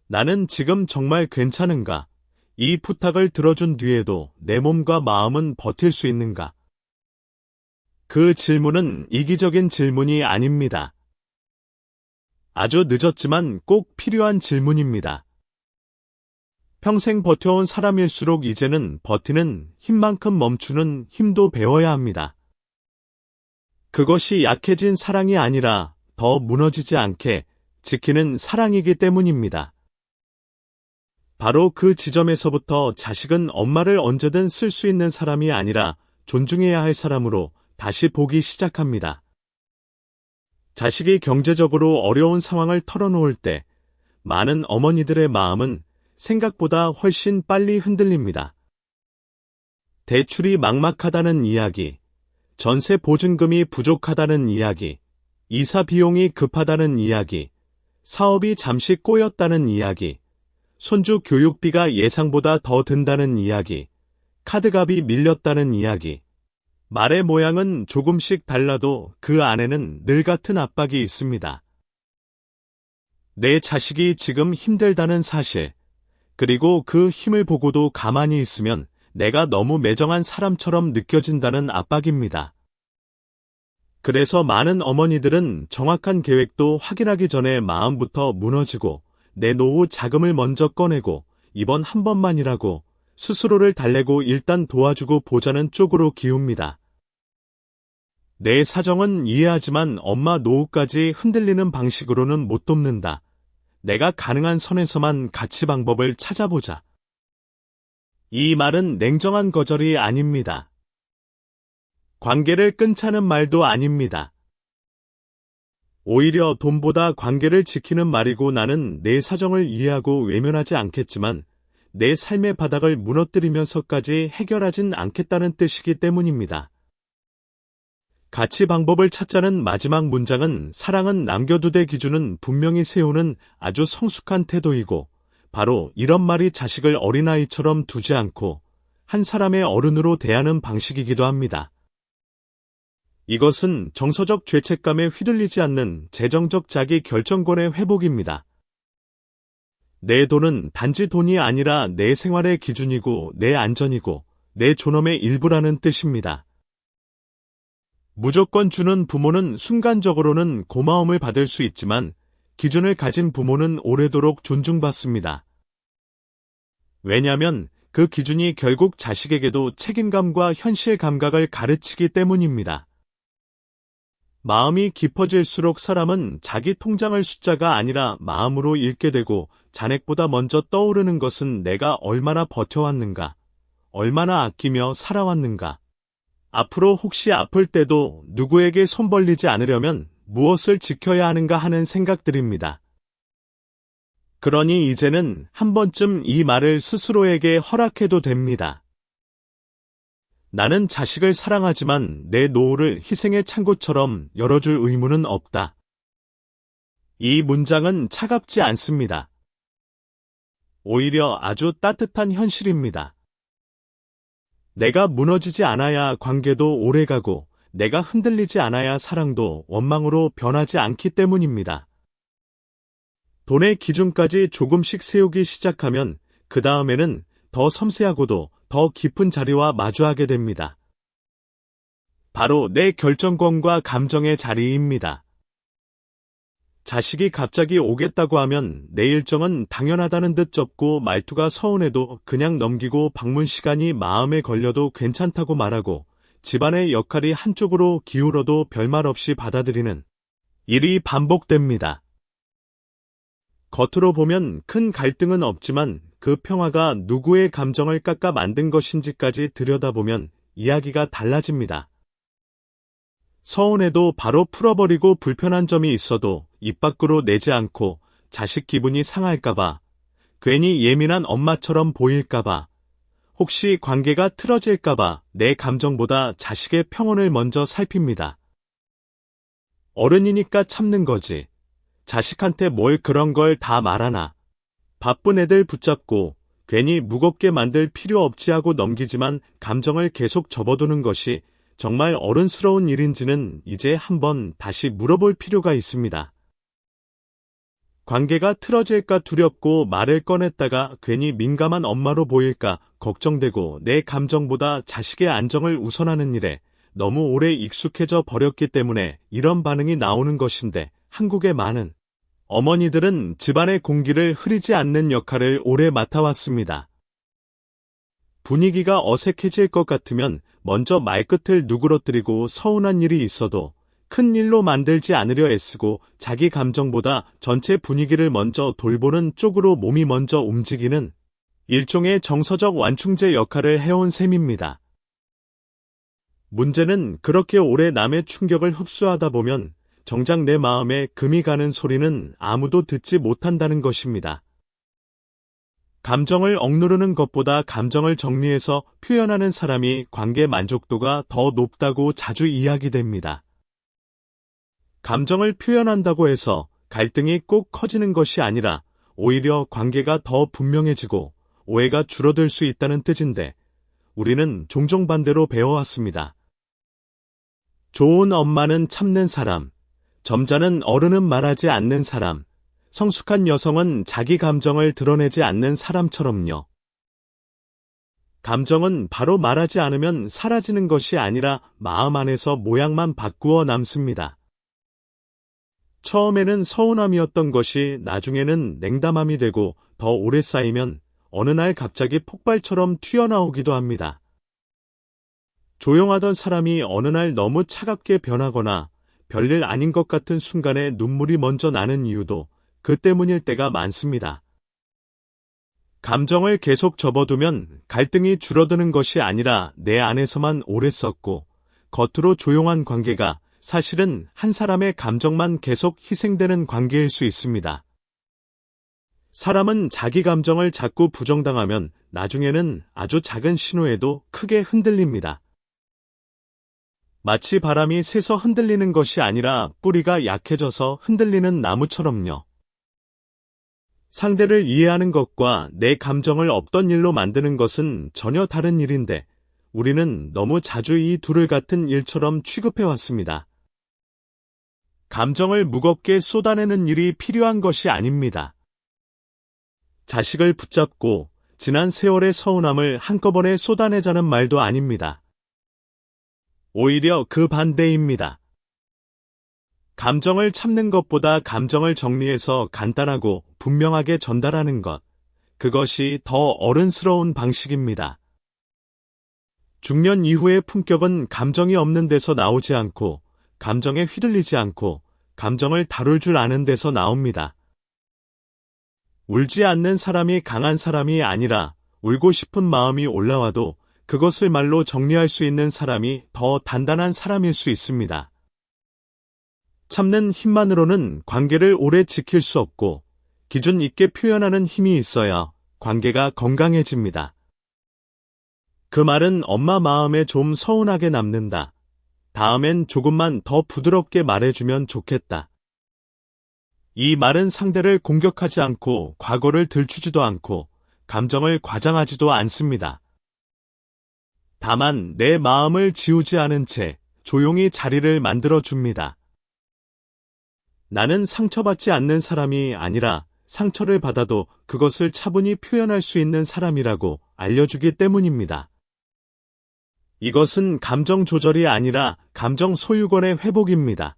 나는 지금 정말 괜찮은가? 이 부탁을 들어준 뒤에도 내 몸과 마음은 버틸 수 있는가? 그 질문은 이기적인 질문이 아닙니다. 아주 늦었지만 꼭 필요한 질문입니다. 평생 버텨온 사람일수록 이제는 버티는 힘만큼 멈추는 힘도 배워야 합니다. 그것이 약해진 사랑이 아니라 더 무너지지 않게 지키는 사랑이기 때문입니다. 바로 그 지점에서부터 자식은 엄마를 언제든 쓸 수 있는 사람이 아니라 존중해야 할 사람으로 다시 보기 시작합니다. 자식이 경제적으로 어려운 상황을 털어놓을 때 많은 어머니들의 마음은 생각보다 훨씬 빨리 흔들립니다. 대출이 막막하다는 이야기, 전세 보증금이 부족하다는 이야기, 이사 비용이 급하다는 이야기, 사업이 잠시 꼬였다는 이야기, 손주 교육비가 예상보다 더 든다는 이야기, 카드값이 밀렸다는 이야기. 말의 모양은 조금씩 달라도 그 안에는 늘 같은 압박이 있습니다. 내 자식이 지금 힘들다는 사실, 그리고 그 힘을 보고도 가만히 있으면 내가 너무 매정한 사람처럼 느껴진다는 압박입니다. 그래서 많은 어머니들은 정확한 계획도 확인하기 전에 마음부터 무너지고 내 노후 자금을 먼저 꺼내고 이번 한 번만이라고 스스로를 달래고 일단 도와주고 보자는 쪽으로 기웁니다. 내 사정은 이해하지만 엄마 노후까지 흔들리는 방식으로는 못 돕는다. 내가 가능한 선에서만 같이 방법을 찾아보자. 이 말은 냉정한 거절이 아닙니다. 관계를 끊자는 말도 아닙니다. 오히려 돈보다 관계를 지키는 말이고 나는 내 사정을 이해하고 외면하지 않겠지만 내 삶의 바닥을 무너뜨리면서까지 해결하진 않겠다는 뜻이기 때문입니다. 같이 방법을 찾자는 마지막 문장은 사랑은 남겨두되 기준은 분명히 세우는 아주 성숙한 태도이고 바로 이런 말이 자식을 어린아이처럼 두지 않고 한 사람의 어른으로 대하는 방식이기도 합니다. 이것은 정서적 죄책감에 휘둘리지 않는 재정적 자기 결정권의 회복입니다. 내 돈은 단지 돈이 아니라 내 생활의 기준이고 내 안전이고 내 존엄의 일부라는 뜻입니다. 무조건 주는 부모는 순간적으로는 고마움을 받을 수 있지만 기준을 가진 부모는 오래도록 존중받습니다. 왜냐하면 그 기준이 결국 자식에게도 책임감과 현실 감각을 가르치기 때문입니다. 마음이 깊어질수록 사람은 자기 통장을 숫자가 아니라 마음으로 읽게 되고 잔액보다 먼저 떠오르는 것은 내가 얼마나 버텨왔는가, 얼마나 아끼며 살아왔는가, 앞으로 혹시 아플 때도 누구에게 손 벌리지 않으려면 무엇을 지켜야 하는가 하는 생각들입니다. 그러니 이제는 한 번쯤 이 말을 스스로에게 허락해도 됩니다. 나는 자식을 사랑하지만 내 노후를 희생의 창고처럼 열어줄 의무는 없다. 이 문장은 차갑지 않습니다. 오히려 아주 따뜻한 현실입니다. 내가 무너지지 않아야 관계도 오래가고 내가 흔들리지 않아야 사랑도 원망으로 변하지 않기 때문입니다. 돈의 기준까지 조금씩 세우기 시작하면 그 다음에는 더 섬세하고도 더 깊은 자리와 마주하게 됩니다. 바로 내 결정권과 감정의 자리입니다. 자식이 갑자기 오겠다고 하면 내 일정은 당연하다는 듯 접고 말투가 서운해도 그냥 넘기고 방문 시간이 마음에 걸려도 괜찮다고 말하고 집안의 역할이 한쪽으로 기울어도 별말 없이 받아들이는 일이 반복됩니다. 겉으로 보면 큰 갈등은 없지만 그 평화가 누구의 감정을 깎아 만든 것인지까지 들여다보면 이야기가 달라집니다. 서운해도 바로 풀어버리고 불편한 점이 있어도 입 밖으로 내지 않고 자식 기분이 상할까봐, 괜히 예민한 엄마처럼 보일까봐, 혹시 관계가 틀어질까봐 내 감정보다 자식의 평온을 먼저 살핍니다. 어른이니까 참는 거지. 자식한테 뭘 그런 걸 다 말하나. 바쁜 애들 붙잡고 괜히 무겁게 만들 필요 없지 하고 넘기지만 감정을 계속 접어두는 것이 정말 어른스러운 일인지는 이제 한번 다시 물어볼 필요가 있습니다. 관계가 틀어질까 두렵고 말을 꺼냈다가 괜히 민감한 엄마로 보일까 걱정되고 내 감정보다 자식의 안정을 우선하는 일에 너무 오래 익숙해져 버렸기 때문에 이런 반응이 나오는 것인데 한국의 많은 어머니들은 집안의 공기를 흐리지 않는 역할을 오래 맡아왔습니다. 분위기가 어색해질 것 같으면 먼저 말끝을 누그러뜨리고 서운한 일이 있어도 큰 일로 만들지 않으려 애쓰고 자기 감정보다 전체 분위기를 먼저 돌보는 쪽으로 몸이 먼저 움직이는 일종의 정서적 완충제 역할을 해온 셈입니다. 문제는 그렇게 오래 남의 충격을 흡수하다 보면 정작 내 마음에 금이 가는 소리는 아무도 듣지 못한다는 것입니다. 감정을 억누르는 것보다 감정을 정리해서 표현하는 사람이 관계 만족도가 더 높다고 자주 이야기됩니다. 감정을 표현한다고 해서 갈등이 꼭 커지는 것이 아니라 오히려 관계가 더 분명해지고 오해가 줄어들 수 있다는 뜻인데 우리는 종종 반대로 배워왔습니다. 좋은 엄마는 참는 사람, 점잖은 어른은 말하지 않는 사람, 성숙한 여성은 자기 감정을 드러내지 않는 사람처럼요. 감정은 바로 말하지 않으면 사라지는 것이 아니라 마음 안에서 모양만 바꾸어 남습니다. 처음에는 서운함이었던 것이 나중에는 냉담함이 되고 더 오래 쌓이면 어느 날 갑자기 폭발처럼 튀어나오기도 합니다. 조용하던 사람이 어느 날 너무 차갑게 변하거나 별일 아닌 것 같은 순간에 눈물이 먼저 나는 이유도 그 때문일 때가 많습니다. 감정을 계속 접어두면 갈등이 줄어드는 것이 아니라 내 안에서만 오래 썩고 겉으로 조용한 관계가 사실은 한 사람의 감정만 계속 희생되는 관계일 수 있습니다. 사람은 자기 감정을 자꾸 부정당하면 나중에는 아주 작은 신호에도 크게 흔들립니다. 마치 바람이 새서 흔들리는 것이 아니라 뿌리가 약해져서 흔들리는 나무처럼요. 상대를 이해하는 것과 내 감정을 없던 일로 만드는 것은 전혀 다른 일인데 우리는 너무 자주 이 둘을 같은 일처럼 취급해왔습니다. 감정을 무겁게 쏟아내는 일이 필요한 것이 아닙니다. 자식을 붙잡고 지난 세월의 서운함을 한꺼번에 쏟아내자는 말도 아닙니다. 오히려 그 반대입니다. 감정을 참는 것보다 감정을 정리해서 간단하고 분명하게 전달하는 것, 그것이 더 어른스러운 방식입니다. 중년 이후의 품격은 감정이 없는 데서 나오지 않고 감정에 휘둘리지 않고 감정을 다룰 줄 아는 데서 나옵니다. 울지 않는 사람이 강한 사람이 아니라 울고 싶은 마음이 올라와도 그것을 말로 정리할 수 있는 사람이 더 단단한 사람일 수 있습니다. 참는 힘만으로는 관계를 오래 지킬 수 없고 기준 있게 표현하는 힘이 있어야 관계가 건강해집니다. 그 말은 엄마 마음에 좀 서운하게 남는다. 다음엔 조금만 더 부드럽게 말해주면 좋겠다. 이 말은 상대를 공격하지 않고 과거를 들추지도 않고 감정을 과장하지도 않습니다. 다만 내 마음을 지우지 않은 채 조용히 자리를 만들어줍니다. 나는 상처받지 않는 사람이 아니라 상처를 받아도 그것을 차분히 표현할 수 있는 사람이라고 알려주기 때문입니다. 이것은 감정 조절이 아니라 감정 소유권의 회복입니다.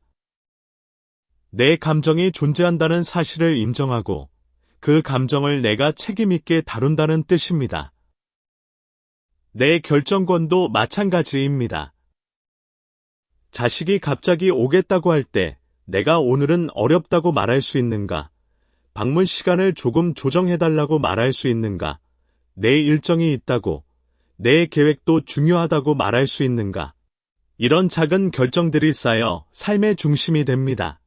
내 감정이 존재한다는 사실을 인정하고 그 감정을 내가 책임있게 다룬다는 뜻입니다. 내 결정권도 마찬가지입니다. 자식이 갑자기 오겠다고 할 때 내가 오늘은 어렵다고 말할 수 있는가? 방문 시간을 조금 조정해달라고 말할 수 있는가? 내 일정이 있다고, 내 계획도 중요하다고 말할 수 있는가? 이런 작은 결정들이 쌓여 삶의 중심이 됩니다.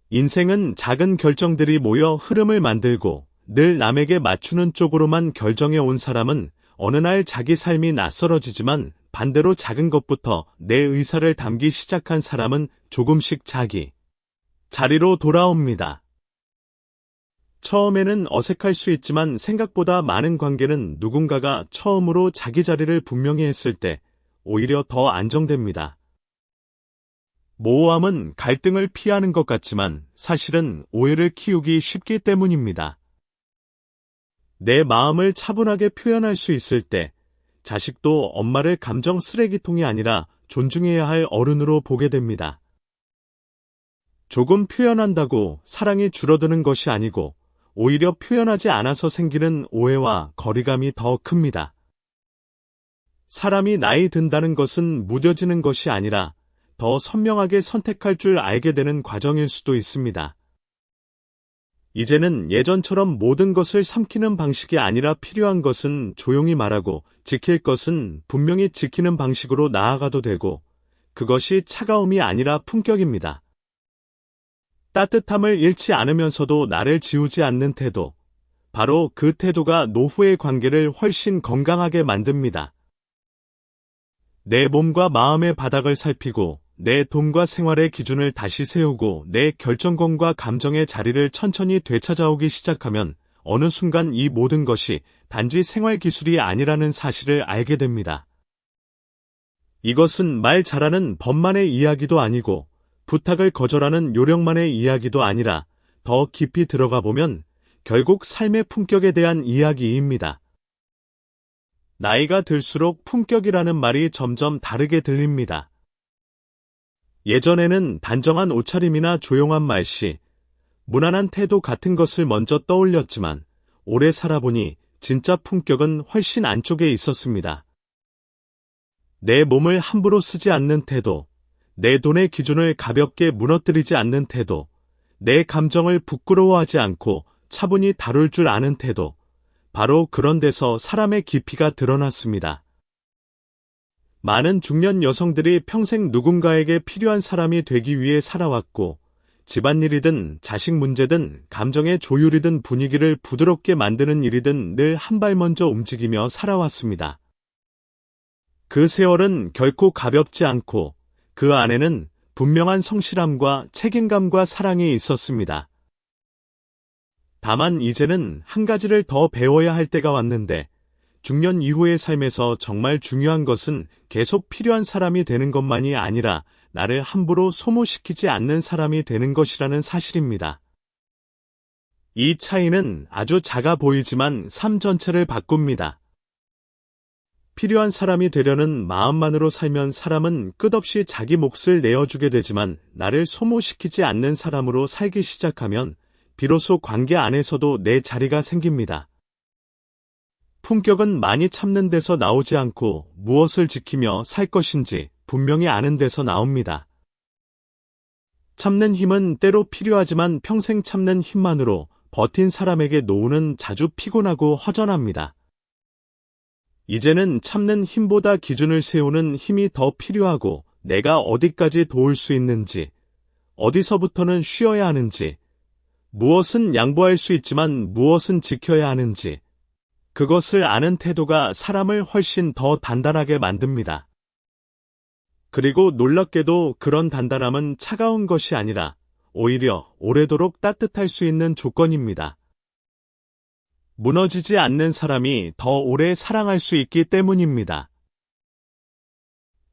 인생은 작은 결정들이 모여 흐름을 만들고 늘 남에게 맞추는 쪽으로만 결정해 온 사람은 어느 날 자기 삶이 낯설어지지만 반대로 작은 것부터 내 의사를 담기 시작한 사람은 조금씩 자기 자리로 돌아옵니다. 처음에는 어색할 수 있지만 생각보다 많은 관계는 누군가가 처음으로 자기 자리를 분명히 했을 때 오히려 더 안정됩니다. 모호함은 갈등을 피하는 것 같지만 사실은 오해를 키우기 쉽기 때문입니다. 내 마음을 차분하게 표현할 수 있을 때 자식도 엄마를 감정 쓰레기통이 아니라 존중해야 할 어른으로 보게 됩니다. 조금 표현한다고 사랑이 줄어드는 것이 아니고 오히려 표현하지 않아서 생기는 오해와 거리감이 더 큽니다. 사람이 나이 든다는 것은 무뎌지는 것이 아니라 더 선명하게 선택할 줄 알게 되는 과정일 수도 있습니다. 이제는 예전처럼 모든 것을 삼키는 방식이 아니라 필요한 것은 조용히 말하고 지킬 것은 분명히 지키는 방식으로 나아가도 되고 그것이 차가움이 아니라 품격입니다. 따뜻함을 잃지 않으면서도 나를 지우지 않는 태도, 바로 그 태도가 노후의 관계를 훨씬 건강하게 만듭니다. 내 몸과 마음의 바닥을 살피고 내 돈과 생활의 기준을 다시 세우고 내 결정권과 감정의 자리를 천천히 되찾아오기 시작하면 어느 순간 이 모든 것이 단지 생활 기술이 아니라는 사실을 알게 됩니다. 이것은 말 잘하는 법만의 이야기도 아니고 부탁을 거절하는 요령만의 이야기도 아니라 더 깊이 들어가 보면 결국 삶의 품격에 대한 이야기입니다. 나이가 들수록 품격이라는 말이 점점 다르게 들립니다. 예전에는 단정한 옷차림이나 조용한 말씨, 무난한 태도 같은 것을 먼저 떠올렸지만 오래 살아보니 진짜 품격은 훨씬 안쪽에 있었습니다. 내 몸을 함부로 쓰지 않는 태도, 내 돈의 기준을 가볍게 무너뜨리지 않는 태도, 내 감정을 부끄러워하지 않고 차분히 다룰 줄 아는 태도, 바로 그런 데서 사람의 깊이가 드러났습니다. 많은 중년 여성들이 평생 누군가에게 필요한 사람이 되기 위해 살아왔고 집안일이든 자식 문제든 감정의 조율이든 분위기를 부드럽게 만드는 일이든 늘 한 발 먼저 움직이며 살아왔습니다. 그 세월은 결코 가볍지 않고 그 안에는 분명한 성실함과 책임감과 사랑이 있었습니다. 다만 이제는 한 가지를 더 배워야 할 때가 왔는데 중년 이후의 삶에서 정말 중요한 것은 계속 필요한 사람이 되는 것만이 아니라 나를 함부로 소모시키지 않는 사람이 되는 것이라는 사실입니다. 이 차이는 아주 작아 보이지만 삶 전체를 바꿉니다. 필요한 사람이 되려는 마음만으로 살면 사람은 끝없이 자기 몫을 내어주게 되지만 나를 소모시키지 않는 사람으로 살기 시작하면 비로소 관계 안에서도 내 자리가 생깁니다. 품격은 많이 참는 데서 나오지 않고 무엇을 지키며 살 것인지 분명히 아는 데서 나옵니다. 참는 힘은 때로 필요하지만 평생 참는 힘만으로 버틴 사람에게 노후는 자주 피곤하고 허전합니다. 이제는 참는 힘보다 기준을 세우는 힘이 더 필요하고 내가 어디까지 도울 수 있는지, 어디서부터는 쉬어야 하는지, 무엇은 양보할 수 있지만 무엇은 지켜야 하는지, 그것을 아는 태도가 사람을 훨씬 더 단단하게 만듭니다. 그리고 놀랍게도 그런 단단함은 차가운 것이 아니라 오히려 오래도록 따뜻할 수 있는 조건입니다. 무너지지 않는 사람이 더 오래 사랑할 수 있기 때문입니다.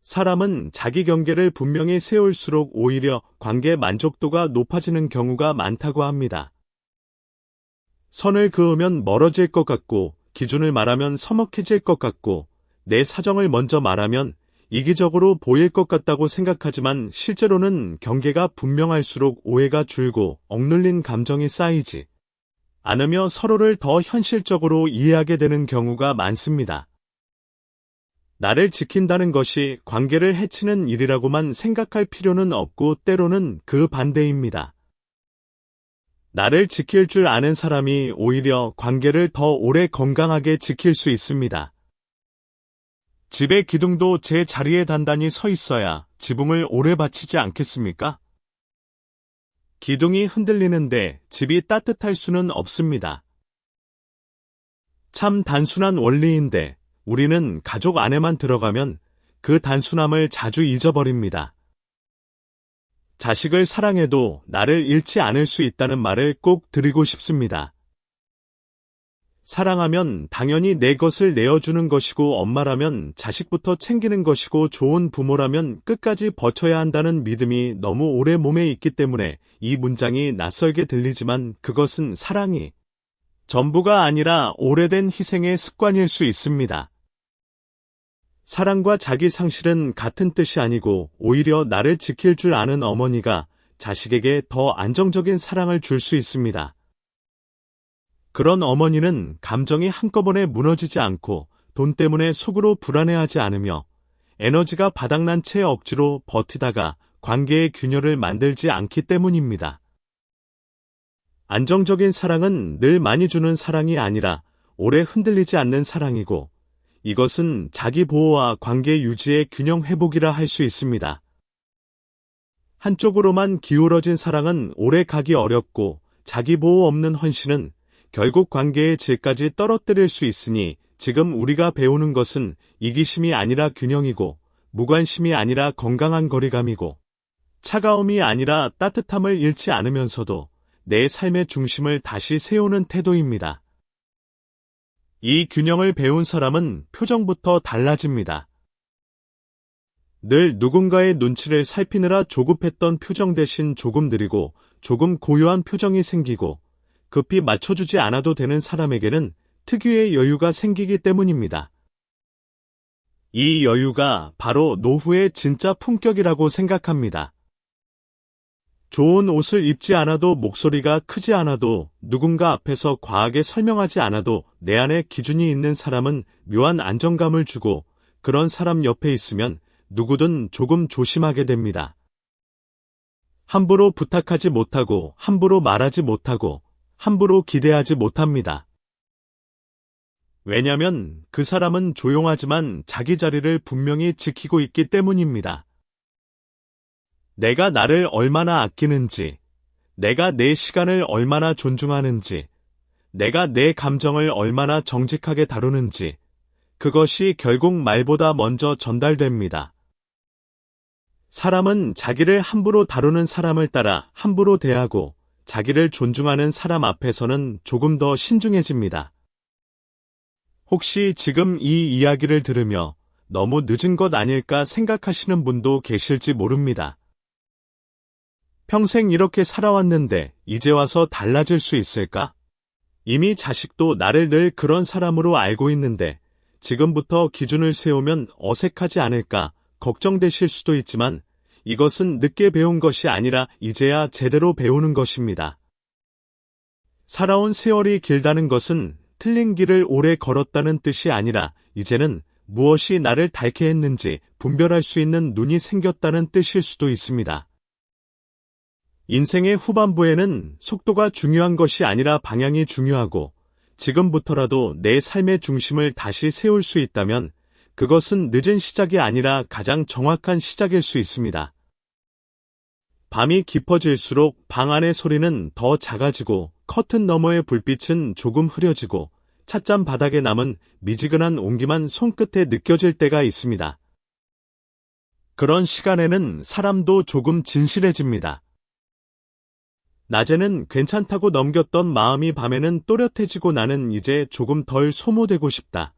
사람은 자기 경계를 분명히 세울수록 오히려 관계 만족도가 높아지는 경우가 많다고 합니다. 선을 그으면 멀어질 것 같고, 기준을 말하면 서먹해질 것 같고, 내 사정을 먼저 말하면 이기적으로 보일 것 같다고 생각하지만 실제로는 경계가 분명할수록 오해가 줄고 억눌린 감정이 쌓이지 않으며 서로를 더 현실적으로 이해하게 되는 경우가 많습니다. 나를 지킨다는 것이 관계를 해치는 일이라고만 생각할 필요는 없고 때로는 그 반대입니다. 나를 지킬 줄 아는 사람이 오히려 관계를 더 오래 건강하게 지킬 수 있습니다. 집의 기둥도 제 자리에 단단히 서 있어야 지붕을 오래 받치지 않겠습니까? 기둥이 흔들리는데 집이 따뜻할 수는 없습니다. 참 단순한 원리인데 우리는 가족 안에만 들어가면 그 단순함을 자주 잊어버립니다. 자식을 사랑해도 나를 잃지 않을 수 있다는 말을 꼭 드리고 싶습니다. 사랑하면 당연히 내 것을 내어주는 것이고 엄마라면 자식부터 챙기는 것이고 좋은 부모라면 끝까지 버텨야 한다는 믿음이 너무 오래 몸에 있기 때문에 이 문장이 낯설게 들리지만 그것은 사랑이 전부가 아니라 오래된 희생의 습관일 수 있습니다. 사랑과 자기 상실은 같은 뜻이 아니고 오히려 나를 지킬 줄 아는 어머니가 자식에게 더 안정적인 사랑을 줄 수 있습니다. 그런 어머니는 감정이 한꺼번에 무너지지 않고 돈 때문에 속으로 불안해하지 않으며 에너지가 바닥난 채 억지로 버티다가 관계의 균열을 만들지 않기 때문입니다. 안정적인 사랑은 늘 많이 주는 사랑이 아니라 오래 흔들리지 않는 사랑이고 이것은 자기 보호와 관계 유지의 균형 회복이라 할 수 있습니다. 한쪽으로만 기울어진 사랑은 오래 가기 어렵고 자기 보호 없는 헌신은 결국 관계의 질까지 떨어뜨릴 수 있으니 지금 우리가 배우는 것은 이기심이 아니라 균형이고 무관심이 아니라 건강한 거리감이고 차가움이 아니라 따뜻함을 잃지 않으면서도 내 삶의 중심을 다시 세우는 태도입니다. 이 균형을 배운 사람은 표정부터 달라집니다. 늘 누군가의 눈치를 살피느라 조급했던 표정 대신 조금 느리고 조금 고요한 표정이 생기고 급히 맞춰주지 않아도 되는 사람에게는 특유의 여유가 생기기 때문입니다. 이 여유가 바로 노후의 진짜 품격이라고 생각합니다. 좋은 옷을 입지 않아도 목소리가 크지 않아도 누군가 앞에서 과하게 설명하지 않아도 내 안에 기준이 있는 사람은 묘한 안정감을 주고 그런 사람 옆에 있으면 누구든 조금 조심하게 됩니다. 함부로 부탁하지 못하고 함부로 말하지 못하고 함부로 기대하지 못합니다. 왜냐면 그 사람은 조용하지만 자기 자리를 분명히 지키고 있기 때문입니다. 내가 나를 얼마나 아끼는지, 내가 내 시간을 얼마나 존중하는지, 내가 내 감정을 얼마나 정직하게 다루는지, 그것이 결국 말보다 먼저 전달됩니다. 사람은 자기를 함부로 다루는 사람을 따라 함부로 대하고 자기를 존중하는 사람 앞에서는 조금 더 신중해집니다. 혹시 지금 이 이야기를 들으며 너무 늦은 것 아닐까 생각하시는 분도 계실지 모릅니다. 평생 이렇게 살아왔는데 이제 와서 달라질 수 있을까? 이미 자식도 나를 늘 그런 사람으로 알고 있는데 지금부터 기준을 세우면 어색하지 않을까 걱정되실 수도 있지만 이것은 늦게 배운 것이 아니라 이제야 제대로 배우는 것입니다. 살아온 세월이 길다는 것은 틀린 길을 오래 걸었다는 뜻이 아니라 이제는 무엇이 나를 닳게 했는지 분별할 수 있는 눈이 생겼다는 뜻일 수도 있습니다. 인생의 후반부에는 속도가 중요한 것이 아니라 방향이 중요하고 지금부터라도 내 삶의 중심을 다시 세울 수 있다면 그것은 늦은 시작이 아니라 가장 정확한 시작일 수 있습니다. 밤이 깊어질수록 방 안의 소리는 더 작아지고 커튼 너머의 불빛은 조금 흐려지고 찻잔 바닥에 남은 미지근한 온기만 손끝에 느껴질 때가 있습니다. 그런 시간에는 사람도 조금 진실해집니다. 낮에는 괜찮다고 넘겼던 마음이 밤에는 또렷해지고 나는 이제 조금 덜 소모되고 싶다.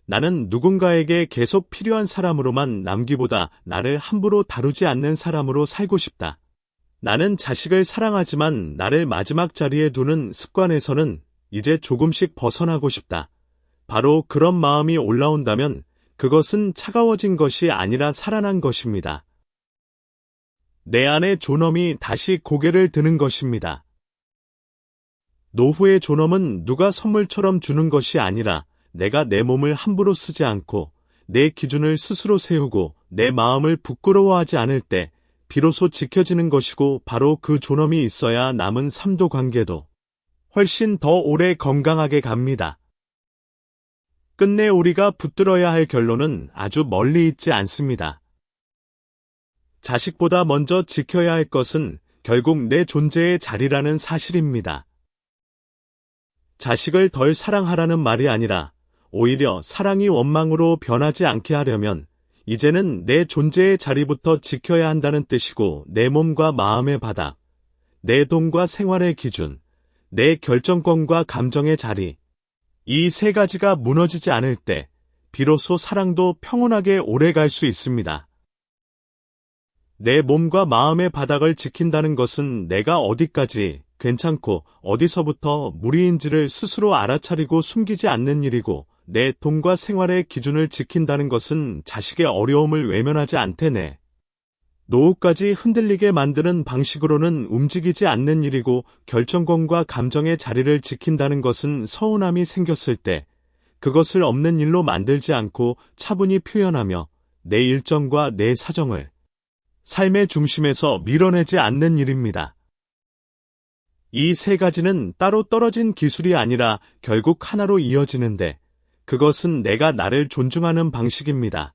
나는 누군가에게 계속 필요한 사람으로만 남기보다 나를 함부로 다루지 않는 사람으로 살고 싶다. 나는 자식을 사랑하지만 나를 마지막 자리에 두는 습관에서는 이제 조금씩 벗어나고 싶다. 바로 그런 마음이 올라온다면 그것은 차가워진 것이 아니라 살아난 것입니다. 내 안의 존엄이 다시 고개를 드는 것입니다. 노후의 존엄은 누가 선물처럼 주는 것이 아니라 내가 내 몸을 함부로 쓰지 않고 내 기준을 스스로 세우고 내 마음을 부끄러워하지 않을 때 비로소 지켜지는 것이고 바로 그 존엄이 있어야 남은 삶도 관계도 훨씬 더 오래 건강하게 갑니다. 끝내 우리가 붙들어야 할 결론은 아주 멀리 있지 않습니다. 자식보다 먼저 지켜야 할 것은 결국 내 존재의 자리라는 사실입니다. 자식을 덜 사랑하라는 말이 아니라 오히려 사랑이 원망으로 변하지 않게 하려면 이제는 내 존재의 자리부터 지켜야 한다는 뜻이고 내 몸과 마음의 바닥, 내 돈과 생활의 기준, 내 결정권과 감정의 자리, 이 세 가지가 무너지지 않을 때 비로소 사랑도 평온하게 오래 갈 수 있습니다. 내 몸과 마음의 바닥을 지킨다는 것은 내가 어디까지 괜찮고 어디서부터 무리인지를 스스로 알아차리고 숨기지 않는 일이고 내 돈과 생활의 기준을 지킨다는 것은 자식의 어려움을 외면하지 않되 노후까지 흔들리게 만드는 방식으로는 움직이지 않는 일이고 결정권과 감정의 자리를 지킨다는 것은 서운함이 생겼을 때 그것을 없는 일로 만들지 않고 차분히 표현하며 내 일정과 내 사정을 삶의 중심에서 밀어내지 않는 일입니다. 이 세 가지는 따로 떨어진 기술이 아니라 결국 하나로 이어지는데 그것은 내가 나를 존중하는 방식입니다.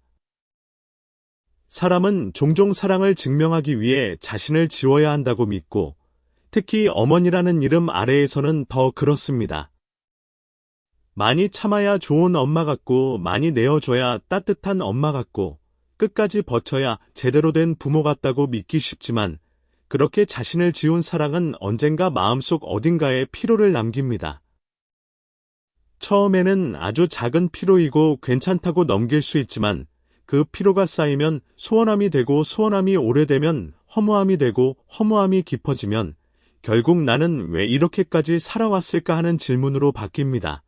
사람은 종종 사랑을 증명하기 위해 자신을 지워야 한다고 믿고 특히 어머니라는 이름 아래에서는 더 그렇습니다. 많이 참아야 좋은 엄마 같고 많이 내어줘야 따뜻한 엄마 같고 끝까지 버텨야 제대로 된 부모 같다고 믿기 쉽지만 그렇게 자신을 지운 사랑은 언젠가 마음속 어딘가에 피로를 남깁니다. 처음에는 아주 작은 피로이고 괜찮다고 넘길 수 있지만 그 피로가 쌓이면 소원함이 되고 소원함이 오래되면 허무함이 되고 허무함이 깊어지면 결국 나는 왜 이렇게까지 살아왔을까 하는 질문으로 바뀝니다.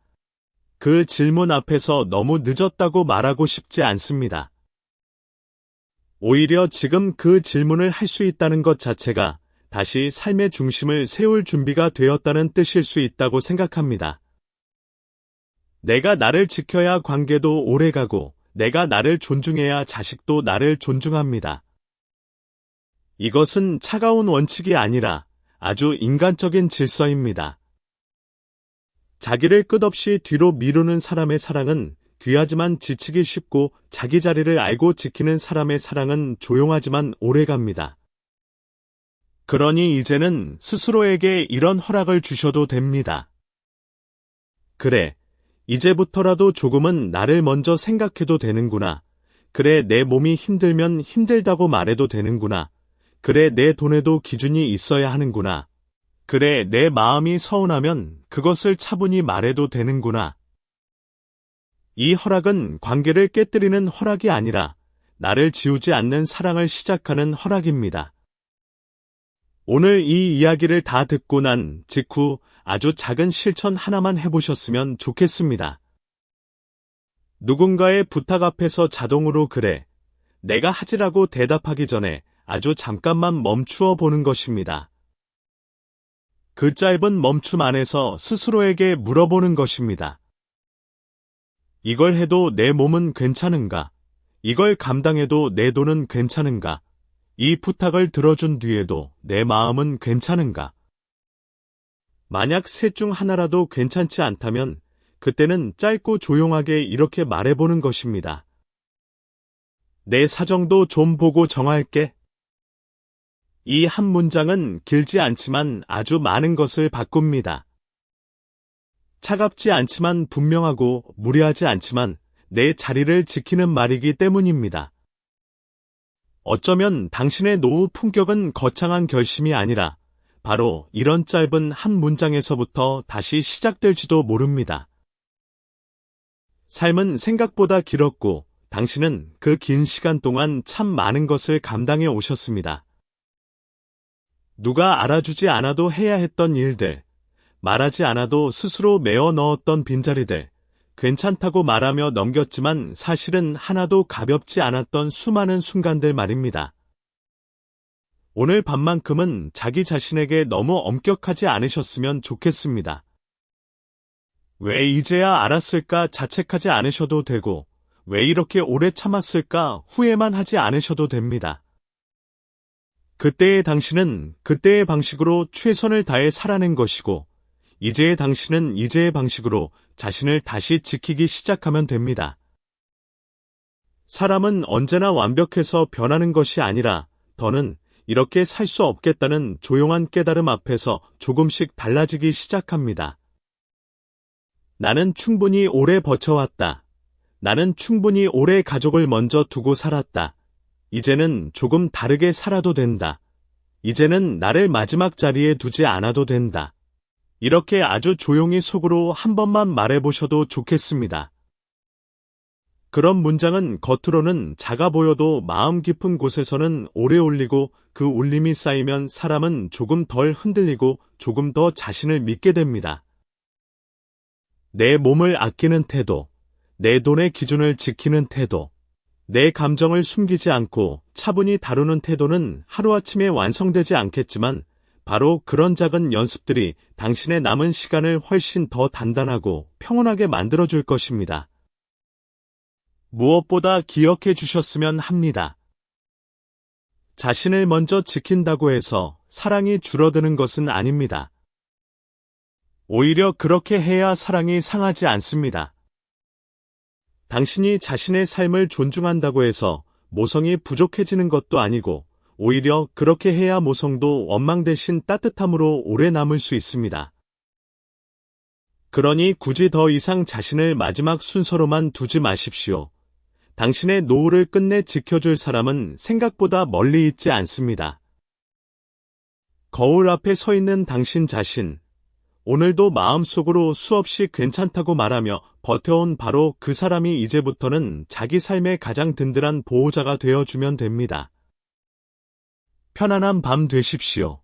그 질문 앞에서 너무 늦었다고 말하고 싶지 않습니다. 오히려 지금 그 질문을 할 수 있다는 것 자체가 다시 삶의 중심을 세울 준비가 되었다는 뜻일 수 있다고 생각합니다. 내가 나를 지켜야 관계도 오래가고 내가 나를 존중해야 자식도 나를 존중합니다. 이것은 차가운 원칙이 아니라 아주 인간적인 질서입니다. 자기를 끝없이 뒤로 미루는 사람의 사랑은 귀하지만 지치기 쉽고 자기 자리를 알고 지키는 사람의 사랑은 조용하지만 오래갑니다. 그러니 이제는 스스로에게 이런 허락을 주셔도 됩니다. 그래, 이제부터라도 조금은 나를 먼저 생각해도 되는구나. 그래, 내 몸이 힘들면 힘들다고 말해도 되는구나. 그래, 내 돈에도 기준이 있어야 하는구나. 그래, 내 마음이 서운하면 그것을 차분히 말해도 되는구나. 이 허락은 관계를 깨뜨리는 허락이 아니라 나를 지우지 않는 사랑을 시작하는 허락입니다. 오늘 이 이야기를 다 듣고 난 직후 아주 작은 실천 하나만 해보셨으면 좋겠습니다. 누군가의 부탁 앞에서 자동으로 그래, 내가 하지라고 대답하기 전에 아주 잠깐만 멈추어 보는 것입니다. 그 짧은 멈춤 안에서 스스로에게 물어보는 것입니다. 이걸 해도 내 몸은 괜찮은가? 이걸 감당해도 내 돈은 괜찮은가? 이 부탁을 들어준 뒤에도 내 마음은 괜찮은가? 만약 셋 중 하나라도 괜찮지 않다면 그때는 짧고 조용하게 이렇게 말해보는 것입니다. 내 사정도 좀 보고 정할게. 이 한 문장은 길지 않지만 아주 많은 것을 바꿉니다. 차갑지 않지만 분명하고 무례하지 않지만 내 자리를 지키는 말이기 때문입니다. 어쩌면 당신의 노후 품격은 거창한 결심이 아니라 바로 이런 짧은 한 문장에서부터 다시 시작될지도 모릅니다. 삶은 생각보다 길었고 당신은 그 긴 시간 동안 참 많은 것을 감당해 오셨습니다. 누가 알아주지 않아도 해야 했던 일들, 말하지 않아도 스스로 메워 넣었던 빈자리들, 괜찮다고 말하며 넘겼지만 사실은 하나도 가볍지 않았던 수많은 순간들 말입니다. 오늘 밤만큼은 자기 자신에게 너무 엄격하지 않으셨으면 좋겠습니다. 왜 이제야 알았을까 자책하지 않으셔도 되고, 왜 이렇게 오래 참았을까 후회만 하지 않으셔도 됩니다. 그때의 당신은 그때의 방식으로 최선을 다해 살아낸 것이고, 이제의 당신은 이제의 방식으로 자신을 다시 지키기 시작하면 됩니다. 사람은 언제나 완벽해서 변하는 것이 아니라 더는 이렇게 살 수 없겠다는 조용한 깨달음 앞에서 조금씩 달라지기 시작합니다. 나는 충분히 오래 버텨왔다. 나는 충분히 오래 가족을 먼저 두고 살았다. 이제는 조금 다르게 살아도 된다. 이제는 나를 마지막 자리에 두지 않아도 된다. 이렇게 아주 조용히 속으로 한 번만 말해보셔도 좋겠습니다. 그런 문장은 겉으로는 작아 보여도 마음 깊은 곳에서는 오래 울리고 그 울림이 쌓이면 사람은 조금 덜 흔들리고 조금 더 자신을 믿게 됩니다. 내 몸을 아끼는 태도, 내 돈의 기준을 지키는 태도, 내 감정을 숨기지 않고 차분히 다루는 태도는 하루아침에 완성되지 않겠지만 바로 그런 작은 연습들이 당신의 남은 시간을 훨씬 더 단단하고 평온하게 만들어줄 것입니다. 무엇보다 기억해 주셨으면 합니다. 자신을 먼저 지킨다고 해서 사랑이 줄어드는 것은 아닙니다. 오히려 그렇게 해야 사랑이 상하지 않습니다. 당신이 자신의 삶을 존중한다고 해서 모성이 부족해지는 것도 아니고 오히려 그렇게 해야 모성도 원망 대신 따뜻함으로 오래 남을 수 있습니다. 그러니 굳이 더 이상 자신을 마지막 순서로만 두지 마십시오. 당신의 노후를 끝내 지켜줄 사람은 생각보다 멀리 있지 않습니다. 거울 앞에 서 있는 당신 자신, 오늘도 마음속으로 수없이 괜찮다고 말하며 버텨온 바로 그 사람이 이제부터는 자기 삶의 가장 든든한 보호자가 되어주면 됩니다. 편안한 밤 되십시오.